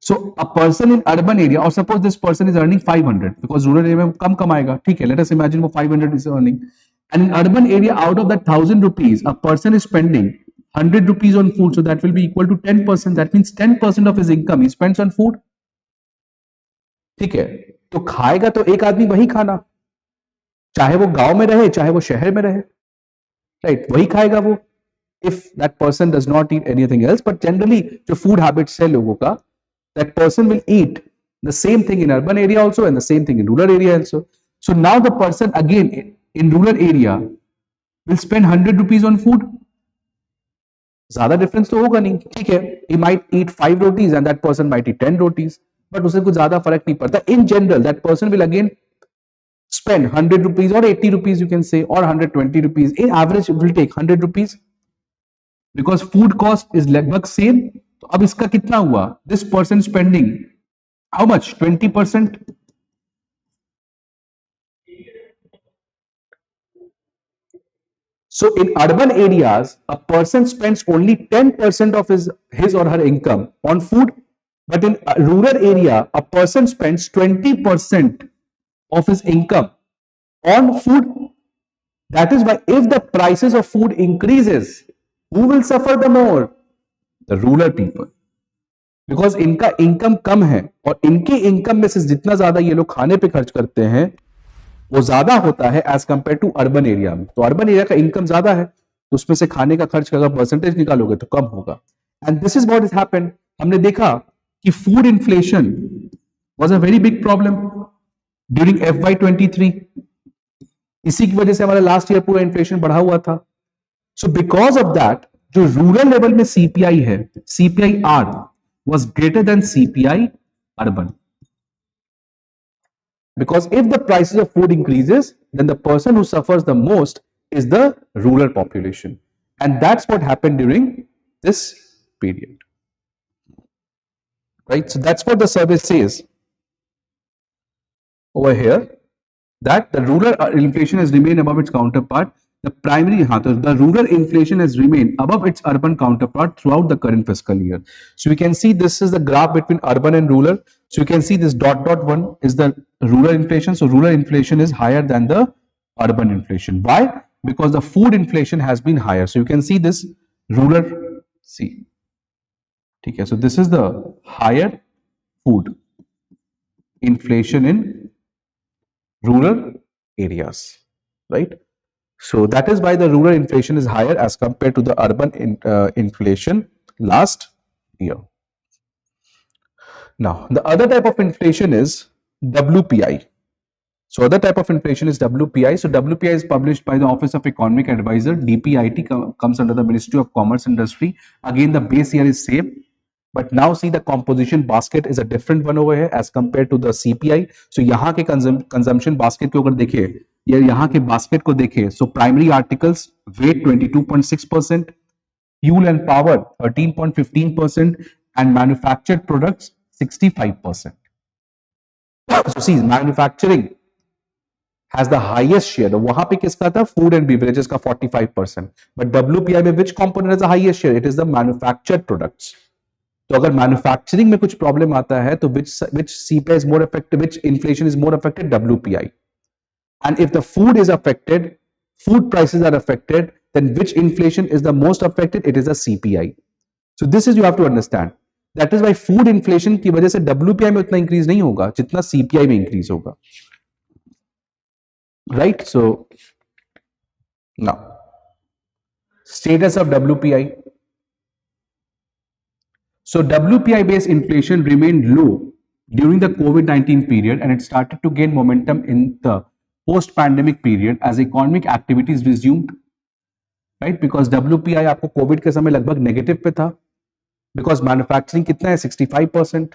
So a person in urban area, or suppose this person is earning 500 because rural area में कम कमाएगा, ठीक है, let us imagine वो 500 is earning, and in urban area out of that 1,000 rupees a person is spending 100 rupees on food, so that will be equal to 10%. That means 10% of his income he spends on food. ठीक है, तो खाएगा तो एक आदमी वही खाना, चाहे वो गांव में रहे चाहे वो शहर में रहे, राइट, वही खाएगा वो, if that person does not eat anything else. But generally जो food habits है लोगों का, that person will eat the same thing in urban area also and the same thing in rural area also. So now the person again in rural area will spend 100 rupees on food. ज्यादा difference तो होगा नहीं, ठीक है, he might eat 5 rotis and that person might eat 10 rotis, but उसे कुछ ज्यादा फर्क नहीं पड़ता. In general that person will again spend 100 rupees or 80 rupees you can say, or 120 rupees. In average it will take 100 rupees because food cost is लगभग same. तो अब इसका कितना हुआ? This person spending how much? 20%. So in urban areas, a person spends only 10% of his or her income on food, but in a rural area, a person spends 20% of his income on food. That is why if the prices of food increases, who will suffer the more? The rural people. Because इनका income कम है और इनके income में से जितना ज्यादा ये लोग खाने पे खर्च करते हैं वो ज्यादा होता है as compare to urban area में. तो अर्बन एरिया का इनकम ज्यादा है तो उसमें से खाने का खर्च का अगर परसेंटेज निकालोगे तो कम होगा. And this is what is happened. हमने देखा कि food inflation was a very big problem during FY23. इसी की वजह से हमारा लास्ट ईयर पूरा इन्फ्लेशन बढ़ा हुआ था. सो बिकॉज ऑफ दैट जो रूरल लेवल में CPI है, CPI-R was greater than CPI urban. Because if the prices of food increases, then the person who suffers the most is the rural population. And that's what happened during this period. Right? So that's what the survey says over here, that the rural inflation has remained above its counterpart. The rural inflation has remained above its urban counterpart throughout the current fiscal year. So we can see this is the graph between urban and rural. So you can see this dot one is the rural inflation. So rural inflation is higher than the urban inflation. Why? Because the food inflation has been higher. So you can see this rural, see. Okay, so this is the higher food inflation in rural areas, right? So that is why the rural inflation is higher as compared to the urban inflation last year. Now, the other type of inflation is WPI. So other type of inflation is WPI. So WPI is published by the Office of Economic Advisor. DPIT comes under the Ministry of Commerce Industry. Again, the base year is same. But now see the composition basket is a different one over here as compared to the CPI. So यहाँ के consumption basket को अगर देखें या यहाँ के basket को देखें, so primary articles weight 22.6%, fuel and power 13.15%, and manufactured products 65%. So see, manufacturing has the highest share. वहां पे किसका था? Food and beverages का 45%. But WPI में which component has the highest share? It is the manufactured products. तो अगर manufacturing में कुछ प्रॉब्लम आता है तो which CPI is more affected, which inflation is more affected? WPI. And if the food is affected, food prices are affected, then which inflation is the most affected? It is the CPI. So this is, you have to understand, that is why food inflation की वजह से WPI में उतना increase नहीं होगा जितना CPI में increase होगा, right? So now status of WPI. So WPI based inflation remained low during the COVID-19 period and it started to gain momentum in the post-pandemic period as economic activities resumed, right? Because WPI आपको Covid के समय लगभग negative पे था, because manufacturing कितना है 65%,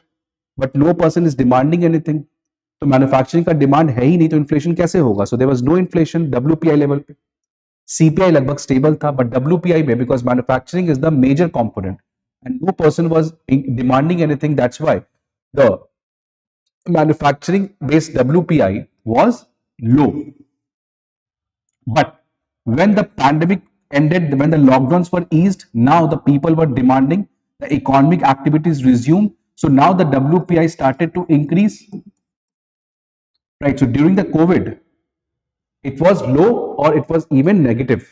but no person is demanding anything, तो manufacturing का डिमांड है ही नहीं, तो इन्फ्लेशन कैसे होगा? So there was no inflation WPI level पे, CPI लगभग स्टेबल था, बट WPI में because manufacturing is the major component and no person was demanding anything, that's why the manufacturing based WPI was low. But when the pandemic ended, when the lockdowns were eased, now the people were demanding, the economic activities resumed, so now the WPI started to increase, right? So during the COVID it was low or it was even negative.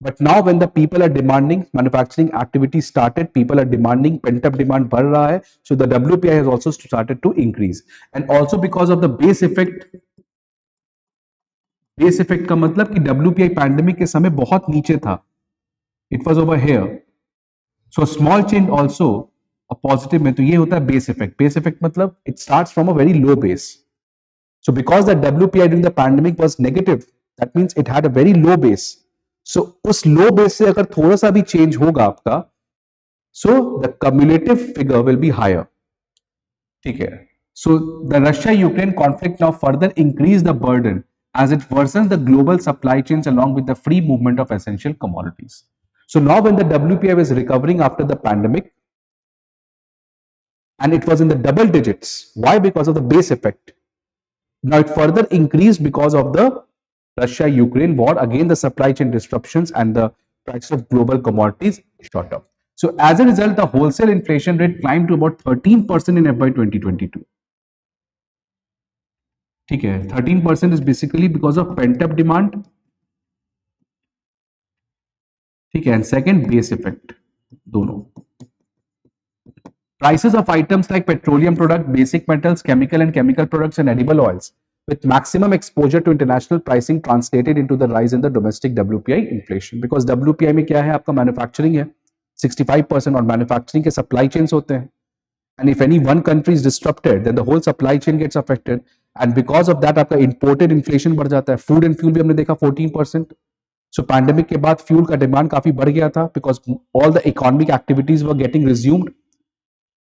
But now when the people are demanding, manufacturing activity started, people are demanding, pent up demand बढ़ रहा है, so the WPI has also started to increase. And also because of the base effect का मतलब कि WPI pandemic के समय बहुत नीचे था, it was over here, so small change also a positive में, तो ये होता है बेस इफेक्ट. बेस इफेक्ट मतलब it starts from a very low base. So because the WPI during the pandemic was negative, that means it had a very low base. So उस लो base से अगर थोड़ा सा भी चेंज होगा आपका, so the cumulative figure will be higher. ठीक है. So the Russia-Ukraine conflict now further increased the burden as it worsens the global supply chains along with the free movement of essential commodities. So now when the WPI was recovering after the pandemic, and it was in the double digits, why? Because of the base effect. Now it further increased because of the Russia-Ukraine war, again the supply chain disruptions and the price of global commodities shot up. So as a result, the wholesale inflation rate climbed to about 13% in FY 2022. ठीक है, 13% is basically because of pent up demand. ठीक है, and second base effect, दोनों. Prices of items like petroleum product, basic metals, chemical and chemical products and edible oils with maximum exposure to international pricing translated into the rise in the domestic WPI inflation. Because WPI में क्या है, आपका manufacturing है 65% और manufacturing के supply chains होते हैं, and if any one country is disrupted then the whole supply chain gets affected, and because of that आपका imported inflation बढ़ जाता है. फूड एंड फ्यूल भी हमने देखा 14%. So pandemic के बाद फ्यूल का डिमांड काफी बढ़ गया था because all the economic activities were getting resumed,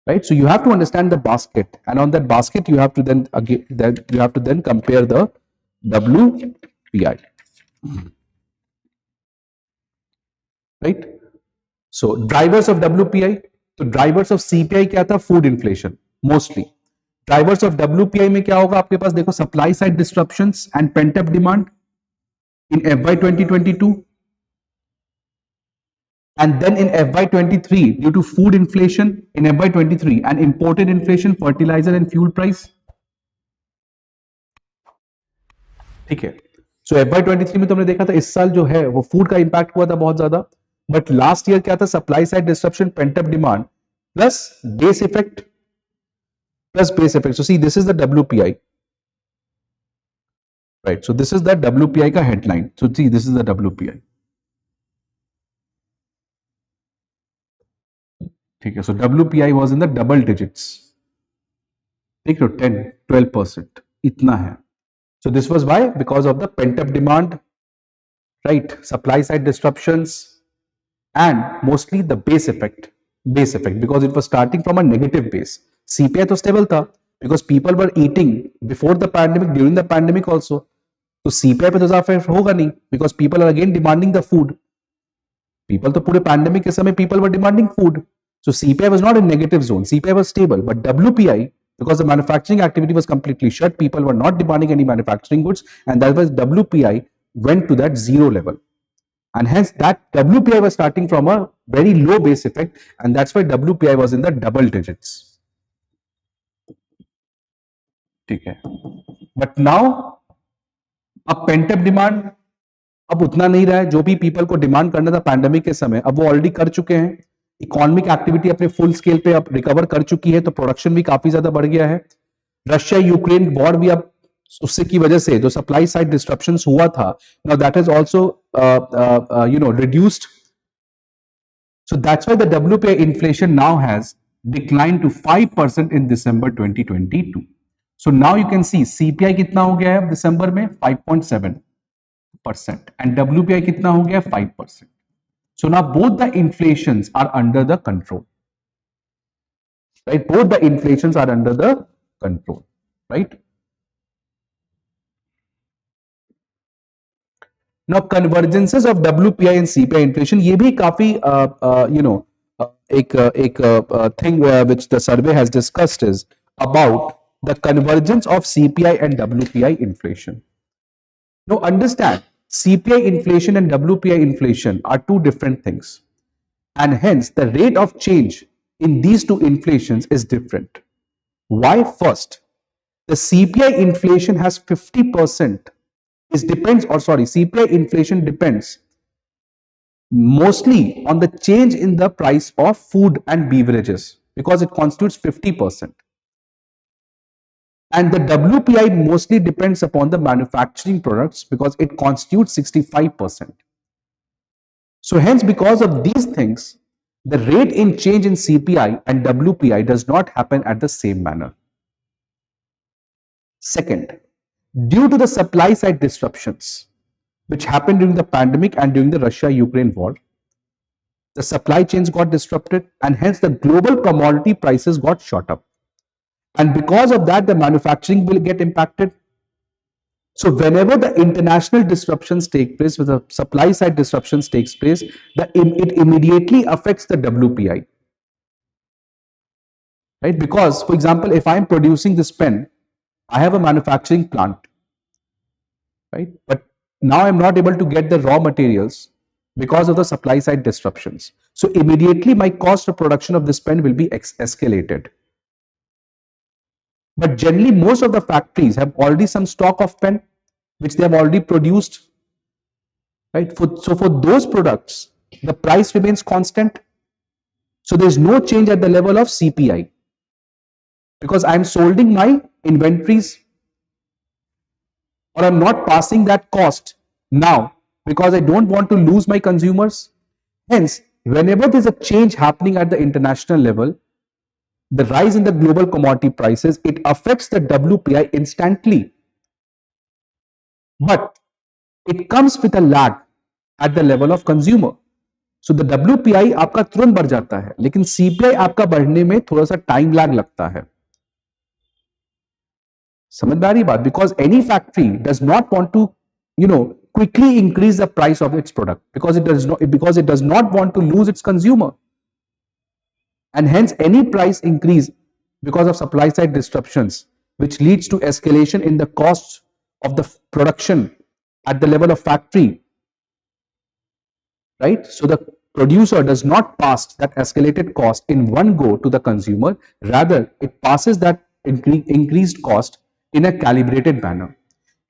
right? So you have to understand the basket, and on that basket you have to then compare the WPI, right? So drivers of WPI, तो drivers of CPI क्या था? Food inflation mostly. Drivers of WPI में क्या होगा आपके पास? देखो, supply side disruptions and pent up demand in FY 2022, and then in FY 23 due to food inflation in FY 23 and imported inflation, fertilizer and fuel price. ठीक है. So FY 23 में तो हमने देखा था इस साल जो है वो फूड का इंपैक्ट हुआ था बहुत ज्यादा, बट लास्ट ईयर क्या था? Supply side disruption, pent up demand plus base effect. So see, this is the WPI, right? So this is the WPI का headline. So see, this is the WPI. ठीक है. So WPI was in the double digits. ठीक है, 10-12% इतना है. So this was why? Because of the pent up demand, right? Supply side disruptions and mostly the base effect, because it was starting from a negative base. CPI तो stable था because people were eating before the pandemic, during the pandemic also. तो CPI पे तो ज़्यादा होगा नहीं because people are again demanding the food. People तो पूरे pandemic के समय people were demanding food. So CPI was not in negative zone. CPI was stable, but WPI, because the manufacturing activity was completely shut, people were not demanding any manufacturing goods, and that was WPI went to that zero level. And hence that WPI was starting from a very low base effect, and that's why WPI was in the double digits. ठीक है. But now अब pent up demand अब उतना नहीं रहा है, जो भी पीपल को डिमांड करना था पैंडेमिक के समय अब वो ऑलरेडी कर चुके हैं, इकोनॉमिक एक्टिविटी अपने फुल स्केल पे अब रिकवर कर चुकी है, तो प्रोडक्शन भी काफी ज्यादा बढ़ गया है। रशिया यूक्रेन वॉर भी अब उससे की वजह से जो सप्लाई साइड डिस्ट्रप्शंस हुआ था, now that is also reduced. So that's why the WPI inflation now has declined to 5% in December 2022. So now you can see CPI कितना हो गया है दिसंबर में 5.7% and WPI कितना हो गया 5%. So now both the inflations are under the control, right? Both the inflations are under the control, right? Now convergences of WPI and CPI inflation, ये भी काफी एक thing which the survey has discussed is about the convergence of CPI and WPI inflation. Now understand, CPI inflation and WPI inflation are two different things, and hence the rate of change in these two inflations is different. Why? First, the CPI inflation has 50%. CPI inflation depends mostly on the change in the price of food and beverages because it constitutes 50%. And the WPI mostly depends upon the manufacturing products because it constitutes 65%. So hence, because of these things, the rate in change in CPI and WPI does not happen at the same manner. Second, due to the supply side disruptions which happened during the pandemic and during the Russia-Ukraine war, the supply chains got disrupted and hence the global commodity prices got shot up. And because of that, the manufacturing will get impacted. So whenever the international disruptions take place, with the supply side disruptions takes place, it immediately affects the WPI. Right? Because, for example, if I'm producing this pen, I have a manufacturing plant, right? But now I'm not able to get the raw materials because of the supply side disruptions. So immediately my cost of production of this pen will be escalated. But generally, most of the factories have already some stock of pen, which they have already produced, right? So for those products, the price remains constant. So there's no change at the level of CPI because I'm solding my inventories, or I'm not passing that cost now because I don't want to lose my consumers. Hence, whenever there's a change happening at the international level, the rise in the global commodity prices, it affects the WPI instantly. But it comes with a lag at the level of consumer. So the WPI आपका तुरंत बढ़ जाता है, लेकिन CPI आपका बढ़ने में थोड़ा सा टाइम लैग लगता है. समझ में आ रही बात? Because any factory does not want to, quickly increase the price of its product because it does not want to lose its consumer. And hence any price increase because of supply side disruptions, which leads to escalation in the costs of the production at the level of factory, right? So the producer does not pass that escalated cost in one go to the consumer, rather it passes that increased cost in a calibrated manner.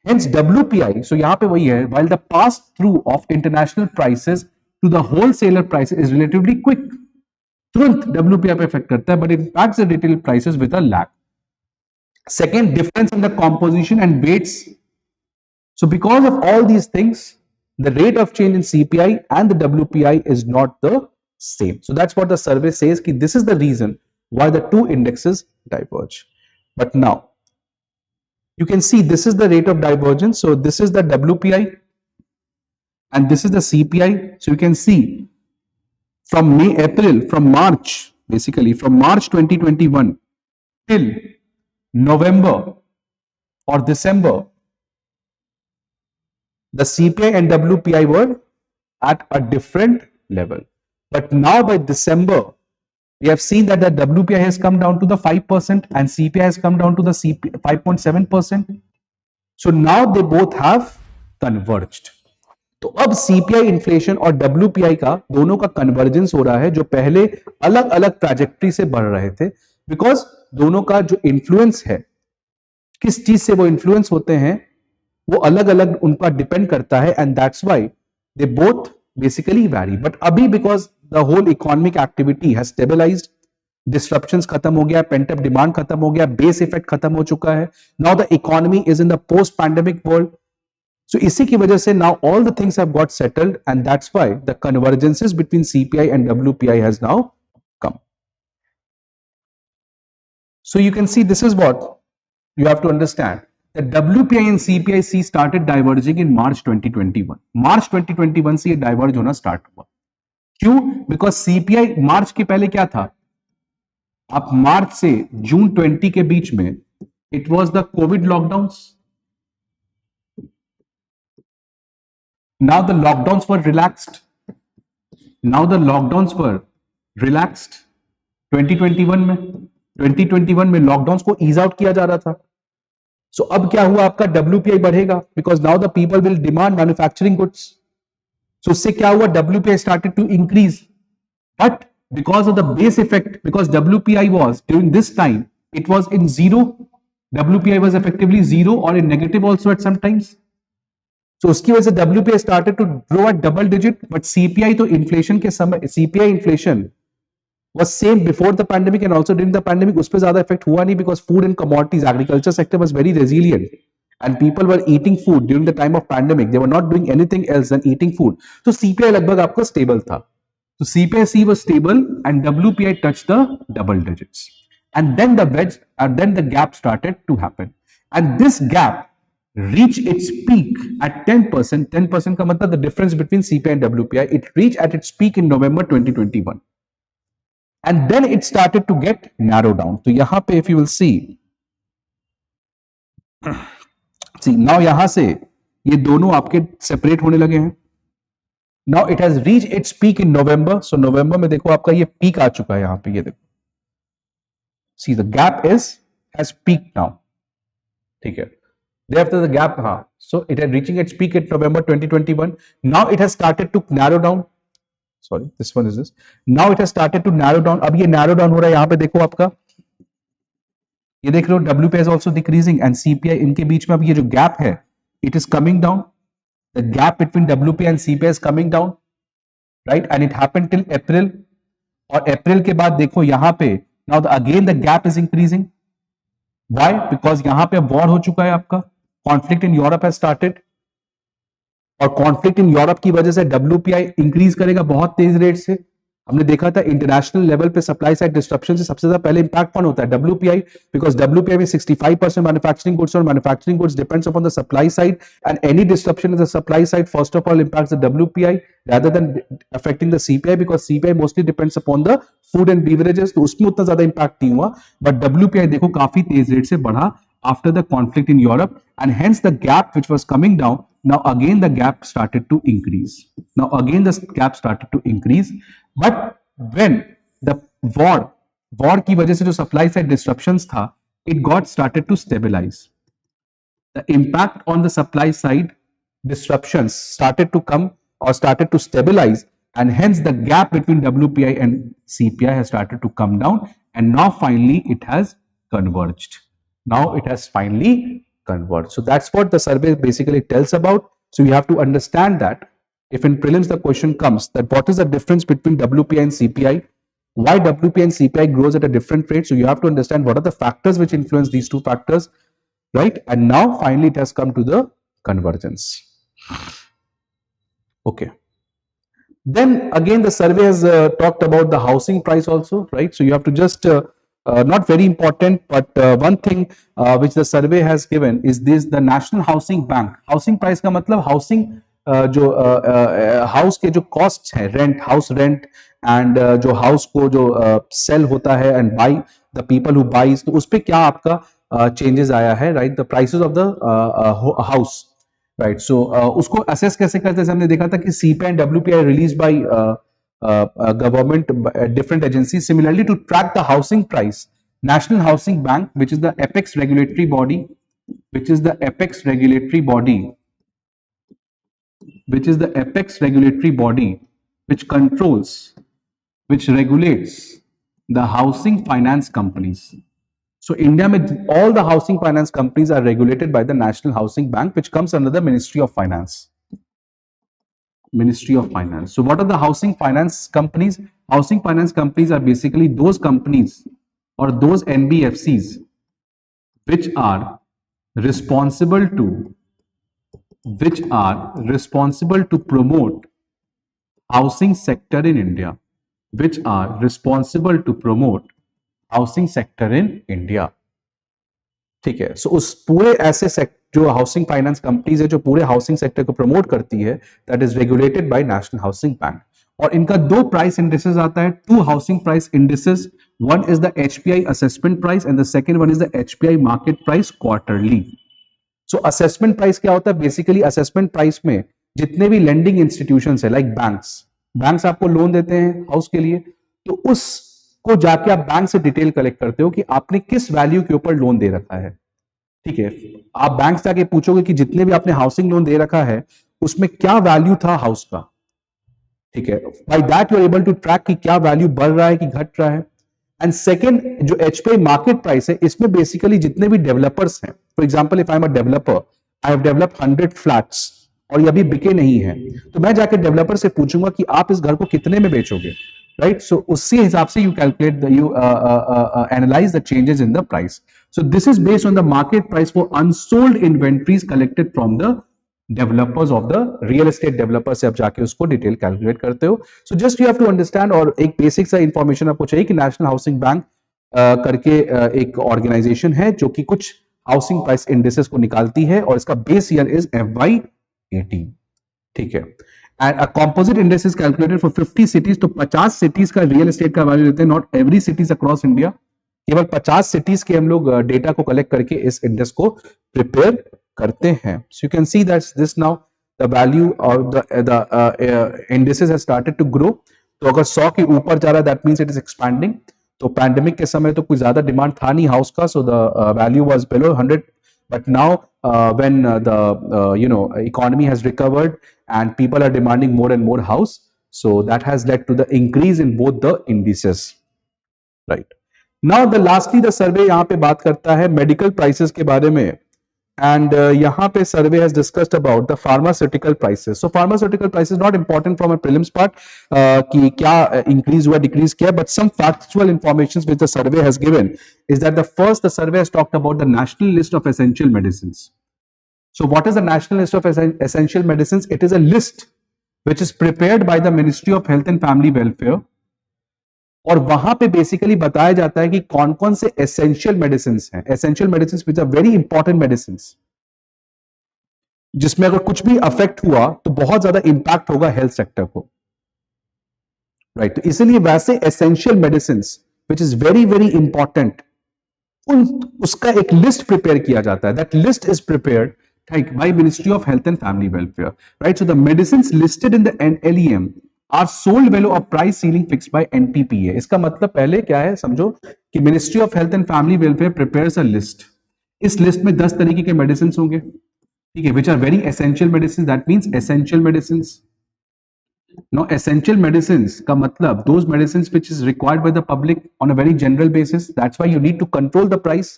Hence WPI, so यहाँ पे वही है, while the pass through of international prices to the wholesaler prices is relatively quick, तुरंत WPI पे effect करता है, but it impacts the retail prices with a lag. Second, difference in the composition and weights. So because of all these things, the rate of change in CPI and the WPI is not the same. So that's what the survey says, कि this is the reason why the two indexes diverge. But now you can see this is the rate of divergence. So this is the WPI and this is the CPI. So you can see from March, basically from March 2021 till November or December, the CPI and WPI were at a different level. But now by December, we have seen that the WPI has come down to the 5% and CPI has come down to the 5.7%. So now they both have converged. तो अब CPI inflation और WPI का दोनों का convergence हो रहा है, जो पहले अलग अलग ट्रैजेक्टरी से बढ़ रहे थे, बिकॉज दोनों का जो इन्फ्लुएंस है, किस चीज से वो इन्फ्लुएंस होते हैं, वो अलग अलग उनका डिपेंड करता है, and that's why they both basically vary. But अभी because the whole economic activity has stabilized. Disruptions खत्म हो गया, pent up demand खत्म हो गया, base effect खत्म हो चुका है. Now the economy is in the post pandemic world. So इसी की वजह से now all the things have got settled, and that's why the convergences between CPI and WPI has now come. So you can see this is what you have to understand. The WPI and CPIC started diverging in March 2021. March 2021 से ये diverge होना start हुआ. क्यों? Because CPI मार्च के पहले क्या था? आप मार्च से जून 20 के बीच में it was the COVID lockdowns. Now the lockdowns were relaxed. Now the lockdowns were relaxed. 2021 में लॉकडाउन को ईज आउट किया जा रहा था. सो अब क्या हुआ, आपका WPI बढ़ेगा because now the people will demand manufacturing goods. So उससे क्या हुआ, WPI started to increase. But because of the base effect, because WPI was during this time it was in zero. WPI was effectively zero or in negative also at some times. So उसकी वजह से WPI started to grow at double digit, but CPI तो inflation के समय, CPI inflation was same before the pandemic and also during the pandemic. उस पे ज्यादा effect हुआ नहीं because food and commodities, agriculture sector was very resilient and people were eating food during the time of pandemic. They were not doing anything else than eating food. So CPI लगभग आपका stable था. So CPIC was stable and WPI touched the double digits. And then the gap started to happen. And this gap reached its peak at 10%. 10% का मतलब the difference between CPI and WPI. It reached at its peak in November 2021. And then it started to get narrowed down. So यहाँ पे if you will see now यहाँ से ये दोनों आपके separate होने लगे हैं. Now it has reached its peak in November. So November में देखो आपका ये peak आ चुका है यहाँ पे, ये देखो. See the gap has peaked now. ठीक है. Thereafter the gap, हाँ. So it had reaching its peak in November 2021. Now it has started to narrow down. Sorry, this one is this. Now it has started to narrow down. अब ये narrow down हो रहा है. यहाँ पे देखो आपका, ये देख रहे हो WPI is also decreasing and CPI, इनके बीच में अब ये जो gap है, it is coming down. The gap between WPI and CPI is coming down, right? And it happened till April. और April के बाद देखो यहाँ पे now again the gap is increasing. Why? Because यहाँ पे war हो चुका है आपका. Conflict in Europe has started. और कॉन्फ्लिक्ट इन यूरोप की वजह से WPI इंक्रीज करेगा बहुत तेज रेट से. हमने देखा था इंटरनेशनल लेवल पे सप्लाई साइड डिस्ट्रप्शन से सबसे ज्यादा पहले इंपैक्ट कौन होता है, WPI, बिकॉज WPI में 65% मैन्युफैक्चरिंग गुड्स और manufacturing goods depends upon the supply side and any disruption in the supply side first of all impacts the WPI rather than affecting the CPI because CPI mostly depends upon the food and beverages. तो उसमें उतना ज्यादा impact नहीं हुआ, but WPI देखो काफी तेज rate से बढ़ा after the conflict in Europe, and hence the gap which was coming down, now again the gap started to increase. Now again the gap started to increase, but when the war की वजह से जो supply side disruptions था, it got started to stabilize. The impact on the supply side disruptions started to come or started to stabilize, and hence the gap between WPI and CPI has started to come down, and now finally it has converged. Now it has finally converged. So that's what the survey basically tells about. So you have to understand that if in prelims the question comes that what is the difference between WPI and CPI, why WPI and CPI grows at a different rate. So you have to understand what are the factors which influence these two factors, right? And now finally it has come to the convergence. Okay. Then again the survey has talked about the housing price also, right? So you have to just not very important, but one thing which the survey has given is this: the National Housing Bank. Housing price का मतलब housing जो house के जो costs है, rent, house rent, and जो house को जो sell होता है and buy, the people who buys, तो उस पे क्या आपका changes आया है, right? The prices of the house, right? So उसको assess कैसे करते हैं? हमने देखा था कि CPI and WPI released by government, different agencies. Similarly, to track the housing price, National Housing Bank, which is the apex regulatory body, which controls, which regulates the housing finance companies. So India mein all the housing finance companies are regulated by the National Housing Bank, which comes under the Ministry of Finance. Ministry of Finance. So what are the housing finance companies? Housing finance companies are basically those companies or those NBFCs which are responsible to promote housing sector in India, which are responsible to promote housing sector in India. ठीक है, सो उस पूरे ऐसे जो housing finance companies है जो पूरे housing sector को प्रमोट करती है, that is regulated by national housing bank. और इनका दो प्राइस इंडिसेस आता है, two housing price indices. One is the HPI assessment price and the second one is the HPI market price quarterly. So assessment price क्या होता है? Basically assessment price में जितने भी लेंडिंग इंस्टीट्यूशंस है, लाइक बैंक्स आपको लोन देते हैं हाउस के लिए, तो उसको जाके आप बैंक से डिटेल कलेक्ट करते हो कि आपने किस वैल्यू के ऊपर लोन दे रखा है. ठीक है, आप बैंक से आके पूछोगे कि जितने भी आपने हाउसिंग लोन दे रखा है उसमें क्या वैल्यू था हाउस का. ठीक है, by that you are able to track कि क्या वैल्यू बढ़ रहा है कि घट रहा है. एंड सेकंड, जो एचपीआई मार्केट प्राइस है, इसमें बेसिकली जितने भी डेवलपर्स हैं, for example if I am a developer, I have developed 100 flats और ये अभी बिके नहीं है, तो मैं जाके डेवलपर से पूछूंगा कि आप इस घर को कितने में बेचोगे, राइट? सो उसी हिसाब से you calculate you analyse the changes in the price. So this is based on the market price for unsold inventories collected from the developers of the real estate developer से आप जाके उसको डिटेल कैलकुलेट करते हो. So just you have to understand, और एक basic सा information आपको चाहिए कि नेशनल हाउसिंग बैंक करके एक ऑर्गेनाइजेशन है जो कि कुछ हाउसिंग प्राइस इंडेक्सेस को निकालती है और इसका बेस ईयर इज FY18. ठीक है, and a composite index is calculated for 50 cities. तो 50 सिटीज का रियल एस्टेट का वैल्यू लेते हैं, not every cities across India, केवल 50 सिटीज के हम लोग डेटा को कलेक्ट करके इस इंडेक्स को प्रिपेयर करते हैं. So you can see that this now the value of the indexes has started to grow. तो अगर 100 के ऊपर जा रहा है that means it is expanding. तो पैंडेमिक के समय तो कुछ ज्यादा डिमांड था नहीं हाउस का, so the value was below 100. But now when the economy has recovered and people are demanding more and more house, so that has led to the increase in both the indices, right? Now the lastly the survey यहाँ पे बात करता है medical prices के बारे में, and यहाँ पे survey has discussed about the pharmaceutical prices. So pharmaceutical prices not important from a prelims part कि क्या increase हुआ decrease किया, but some factual informations which the survey has given is that the survey has talked about the national list of essential medicines. So what is the national list of essential medicines? It is a list which is prepared by the Ministry of Health and Family Welfare, और वहां पे basically बताया जाता है कि कौन कौन से एसेंशियल मेडिसिन हैं. Essential medicine which are very important medicine, जिसमें अगर कुछ भी अफेक्ट हुआ तो बहुत ज्यादा इंपैक्ट होगा हेल्थ सेक्टर को, राइट? तो इसलिए वैसे essential medicine which is very very important, उसका एक लिस्ट प्रिपेयर किया जाता है. That list is prepared by Ministry of Health and Family Welfare, right? So the medicines listed in the NLEM are sold below a price ceiling fixed by NPPA. इसका मतलब पहले क्या है समझो कि Ministry of Health and Family Welfare prepares a list. इस list में 10 तरीके के मेडिसिन होंगे, ठीक है, which are very essential medicines. That means essential medicines. Now essential medicines का मतलब those medicines which is required by the public on a very general basis. That's why you need to control the price,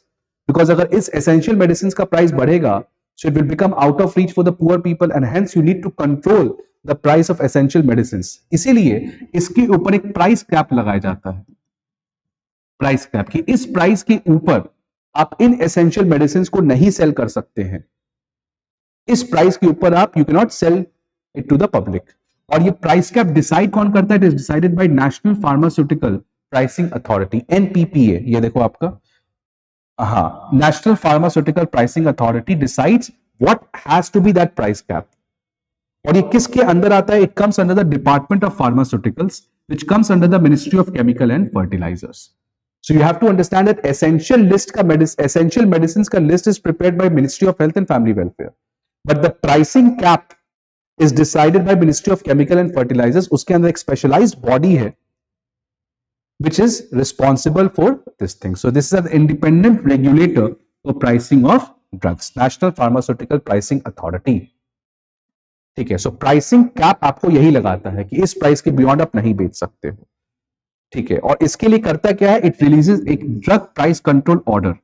because अगर इस essential medicines का price बढ़ेगा, so it will become out of reach for the poor people, and hence you need to control the price of essential medicines. इसीलिए इसके ऊपर एक price cap लगाया जाता है. प्राइस कैप की इस प्राइस के ऊपर आप इन एसेंशियल मेडिसिन को नहीं सेल कर सकते हैं. इस प्राइस के ऊपर आप you can not sell it to the public. और ये प्राइस कैप डिसाइड कौन करता है? It is decided by national pharmaceutical pricing authority, NPPA. ये देखो आपका, हाँ, national pharmaceutical pricing authority decides what has to be that price cap. और ये किसके अंदर आता है? It comes under the department of pharmaceuticals, which comes under the ministry of chemical and fertilisers. So you have to understand that essential list का essential medicine का list is prepared by ministry of health and family welfare, but the pricing cap is decided by ministry of chemical and fertilisers. उसके अंदर एक specialised body है which is responsible for this thing. So this is an independent regulator for pricing of drugs, National Pharmaceutical Pricing Authority. ठीक है, सो pricing cap आपको यही लगाता है कि इस प्राइस के बियॉन्ड आप नहीं बेच सकते हो. ठीक है, और इसके लिए करता क्या है? इट रिलीजेस एक ड्रग प्राइस कंट्रोल ऑर्डर.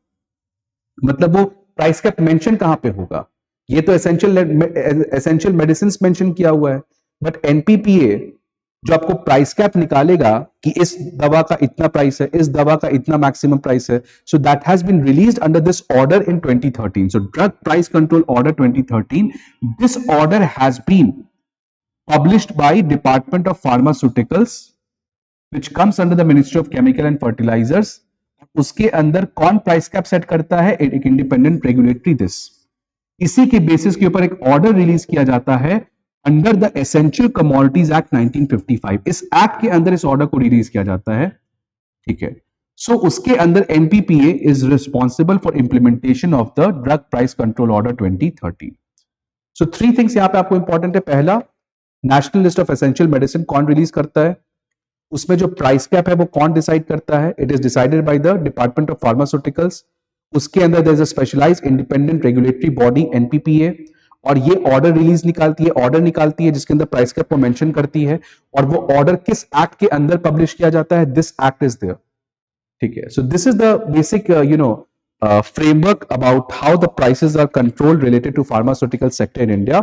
मतलब वो प्राइस कैप मेंशन कहां पे होगा? ये तो एसेंशियल मेडिसिन मेंशन किया हुआ है, बट एनपीपीए जो आपको प्राइस कैप निकालेगा कि इस दवा का इतना प्राइस है, इस दवा का इतना मैक्सिमम प्राइस है, so that has been released under this order in 2013. So drug price control order 2013, this order has been published by Department of Pharmaceuticals, which comes under the Ministry of Chemical and Fertilizers. उसके अंदर कौन price cap set करता है? एक independent regulatory this. इसी के basis के ऊपर एक ऑर्डर रिलीज किया जाता है under the essential commodities act 1955. इस एक्ट के अंदर इस ऑर्डर को रिलीज किया जाता है. ठीक है. सो उसके अंदर NPPA is responsible for implementation of the drug price control order 2013. So 3 things यहां पे आपको इंपॉर्टेंट है. पहला, national list of essential medicine कौन रिलीज करता है, उसमें जो प्राइस कैप है वो कौन डिसाइड करता है? It is decided by the department of pharmaceuticals. उसके अंदर there is a specialised independent regulatory body NPPA, और ये ऑर्डर रिलीज निकालती है जिसके अंदर प्राइस कैप को मेंशन करती है, और वो ऑर्डर किस एक्ट के अंदर पब्लिश किया जाता है? This act is there. ठीक है. So this is the basic framework about how the prices are controlled related to pharmaceutical sector in India.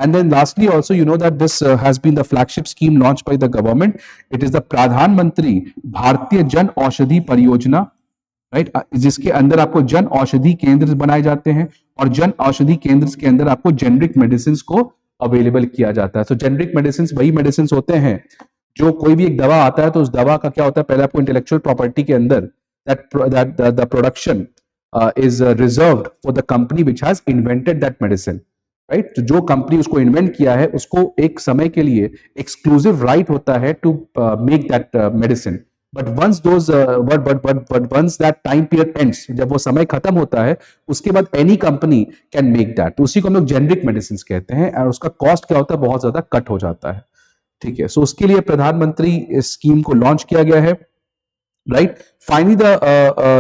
And then lastly also, you know that this has been the flagship scheme launched by the government. It is the Pradhan Mantri Bharatiya Jan Aushadhi Pariyojana, right? जिसके अंदर आपको जन औषधि केंद्र बनाए जाते हैं, और जन औषधि केंद्र के अंदर आपको जेनरिक मेडिसिन को अवेलेबल किया जाता है. तो जेनरिक मेडिसिन वही मेडिसिन होते हैं जो कोई भी एक दवा आता है तो उस दवा का क्या होता है, पहले आपको इंटेलेक्चुअल प्रॉपर्टी के अंदर that the production is reserved for the company which has invented that medicine, right? तो जो कंपनी उसको इन्वेंट किया है उसको एक समय के लिए एक्सक्लूसिव राइट होता है to make that medicine. But once that time period ends, जब वो समय खत्म होता है उसके बाद any company can make that. तो उसी को हम लोग जेनरिक मेडिसिन कहते हैं, और उसका कॉस्ट क्या होता है, बहुत ज्यादा कट हो जाता है. ठीक है. सो उसके लिए प्रधानमंत्री इस स्कीम को लॉन्च किया गया है. Right. Finally,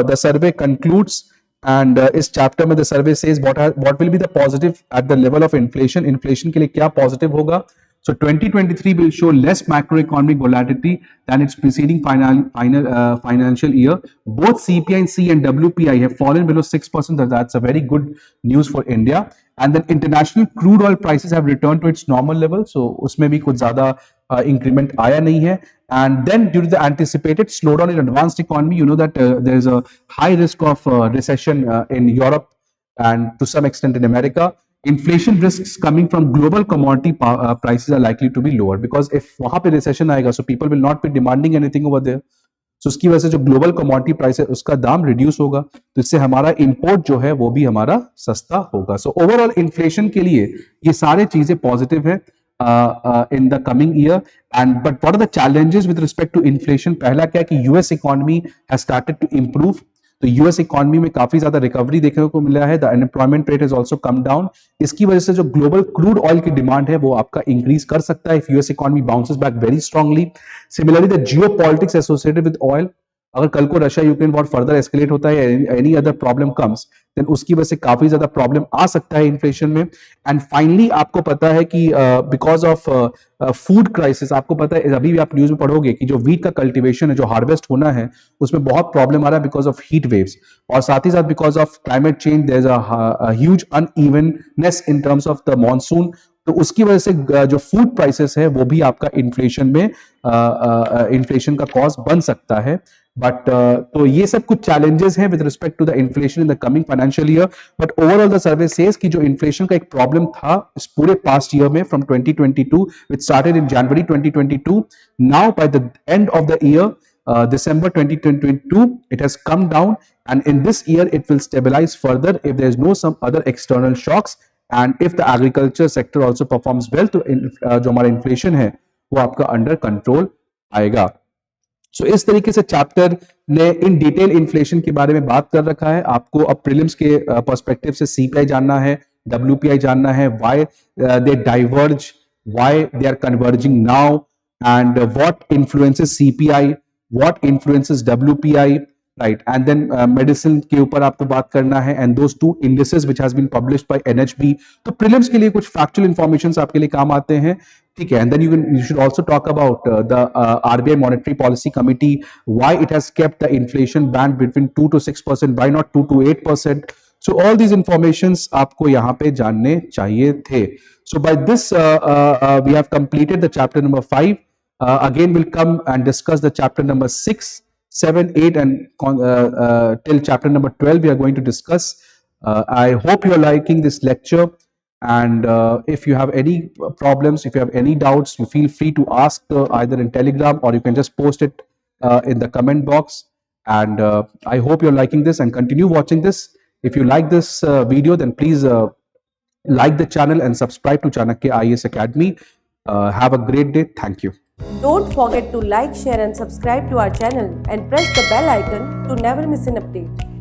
the survey concludes, and इस chapter में the survey says what will be the positive at the level of inflation. Inflation के लिए क्या positive होगा? So 2023 will show less macroeconomic volatility than its preceding financial year. Both CPI and WPI have fallen below 6%. That's a very good news for India. And then international crude oil prices have returned to its normal level. So उसमें भी कुछ ज़्यादा increment आया नहीं है. And then due to the anticipated slowdown in advanced economy, you know that there is a high risk of recession in Europe and to some extent in America. Inflation risks coming from global commodity prices are likely to be lower, because if वहां पे recession आएगा, so people will not be demanding anything over there. So उसकी वजह से जो global commodity price है उसका दाम reduce होगा, तो इससे हमारा import जो है वो भी हमारा सस्ता होगा. So overall inflation के लिए ये सारे चीजें positive है in the coming year. And but what are the challenges with respect to inflation? पहला क्या है कि US economy has started to improve. तो यूएस इकोनॉमी में काफी ज्यादा रिकवरी देखने को मिला है. The unemployment rate has also come down. इसकी वजह से जो ग्लोबल क्रूड ऑयल की डिमांड है वो आपका इंक्रीज कर सकता है if US economy bounces back very strongly. Similarly the geopolitics associated with oil, अगर कल को Russia Ukraine war further escalate होता है, any other problem comes, then उसकी वजह से काफी ज्यादा प्रॉब्लम आ सकता है इन्फ्लेशन में. एंड फाइनली आपको पता है कि बिकॉज ऑफ फूड क्राइसिस, आपको पता है अभी भी आप न्यूज में पढ़ोगे कि जो वीट का कल्टीवेशन है, जो हार्वेस्ट होना है, उसमें बहुत प्रॉब्लम आ रहा है बिकॉज ऑफ हीट वेव्स, और साथ ही साथ because of climate change their is a huge unevenness in terms of the monsoon. तो उसकी वजह से जो फूड प्राइसेस है वो भी आपका इन्फ्लेशन में इन्फ्लेशन का कॉज बन सकता है. बट तो ये सब कुछ चैलेंजेस हैं with respect to the inflation in the coming financial year. But overall the survey says कि जो इन्फ्लेशन का एक प्रॉब्लम था इस पूरे पास्ट ईयर में from 2022 which started in January 2022, now by the end of the year December 2022 it has come down, and in this year it will stabilize further if there is no some other external shocks, and if the agriculture sector also performs well, तो जो हमारा inflation है वो आपका under control आएगा. सो इस तरीके से चैप्टर ने इन डिटेल इन्फ्लेशन के बारे में बात कर रखा है. आपको अब प्रीलिम्स के पर्सपेक्टिव से सीपीआई जानना है, डब्ल्यूपीआई जानना है, why they diverge, why they are converging now, and what influences CPI, what influences WPI, right? And then medicine के ऊपर आपको बात करना है, and those two indices which has been published by NHB. तो prelims के लिए कुछ factual informations आपके लिए काम आते हैं, ठीक है. And then you should also talk about the RBI Monetary Policy Committee, why it has kept the inflation band between 2 to 6%, why not 2 to 8%. So all these informations आपको यहाँ पे जानने चाहिए थे. So by this, we have completed the chapter number 5. Again, we'll come and discuss the chapter number 6, 7, 8, and till chapter number 12, we are going to discuss. I hope you're liking this lecture. And if you have any problems, if you have any doubts, you feel free to ask either in Telegram, or you can just post it in the comment box. And I hope you're liking this and continue watching this. If you like this video, then please like the channel and subscribe to Chanakya IAS Academy. Have a great day. Thank you. Don't forget to like, share and subscribe to our channel and press the bell icon to never miss an update.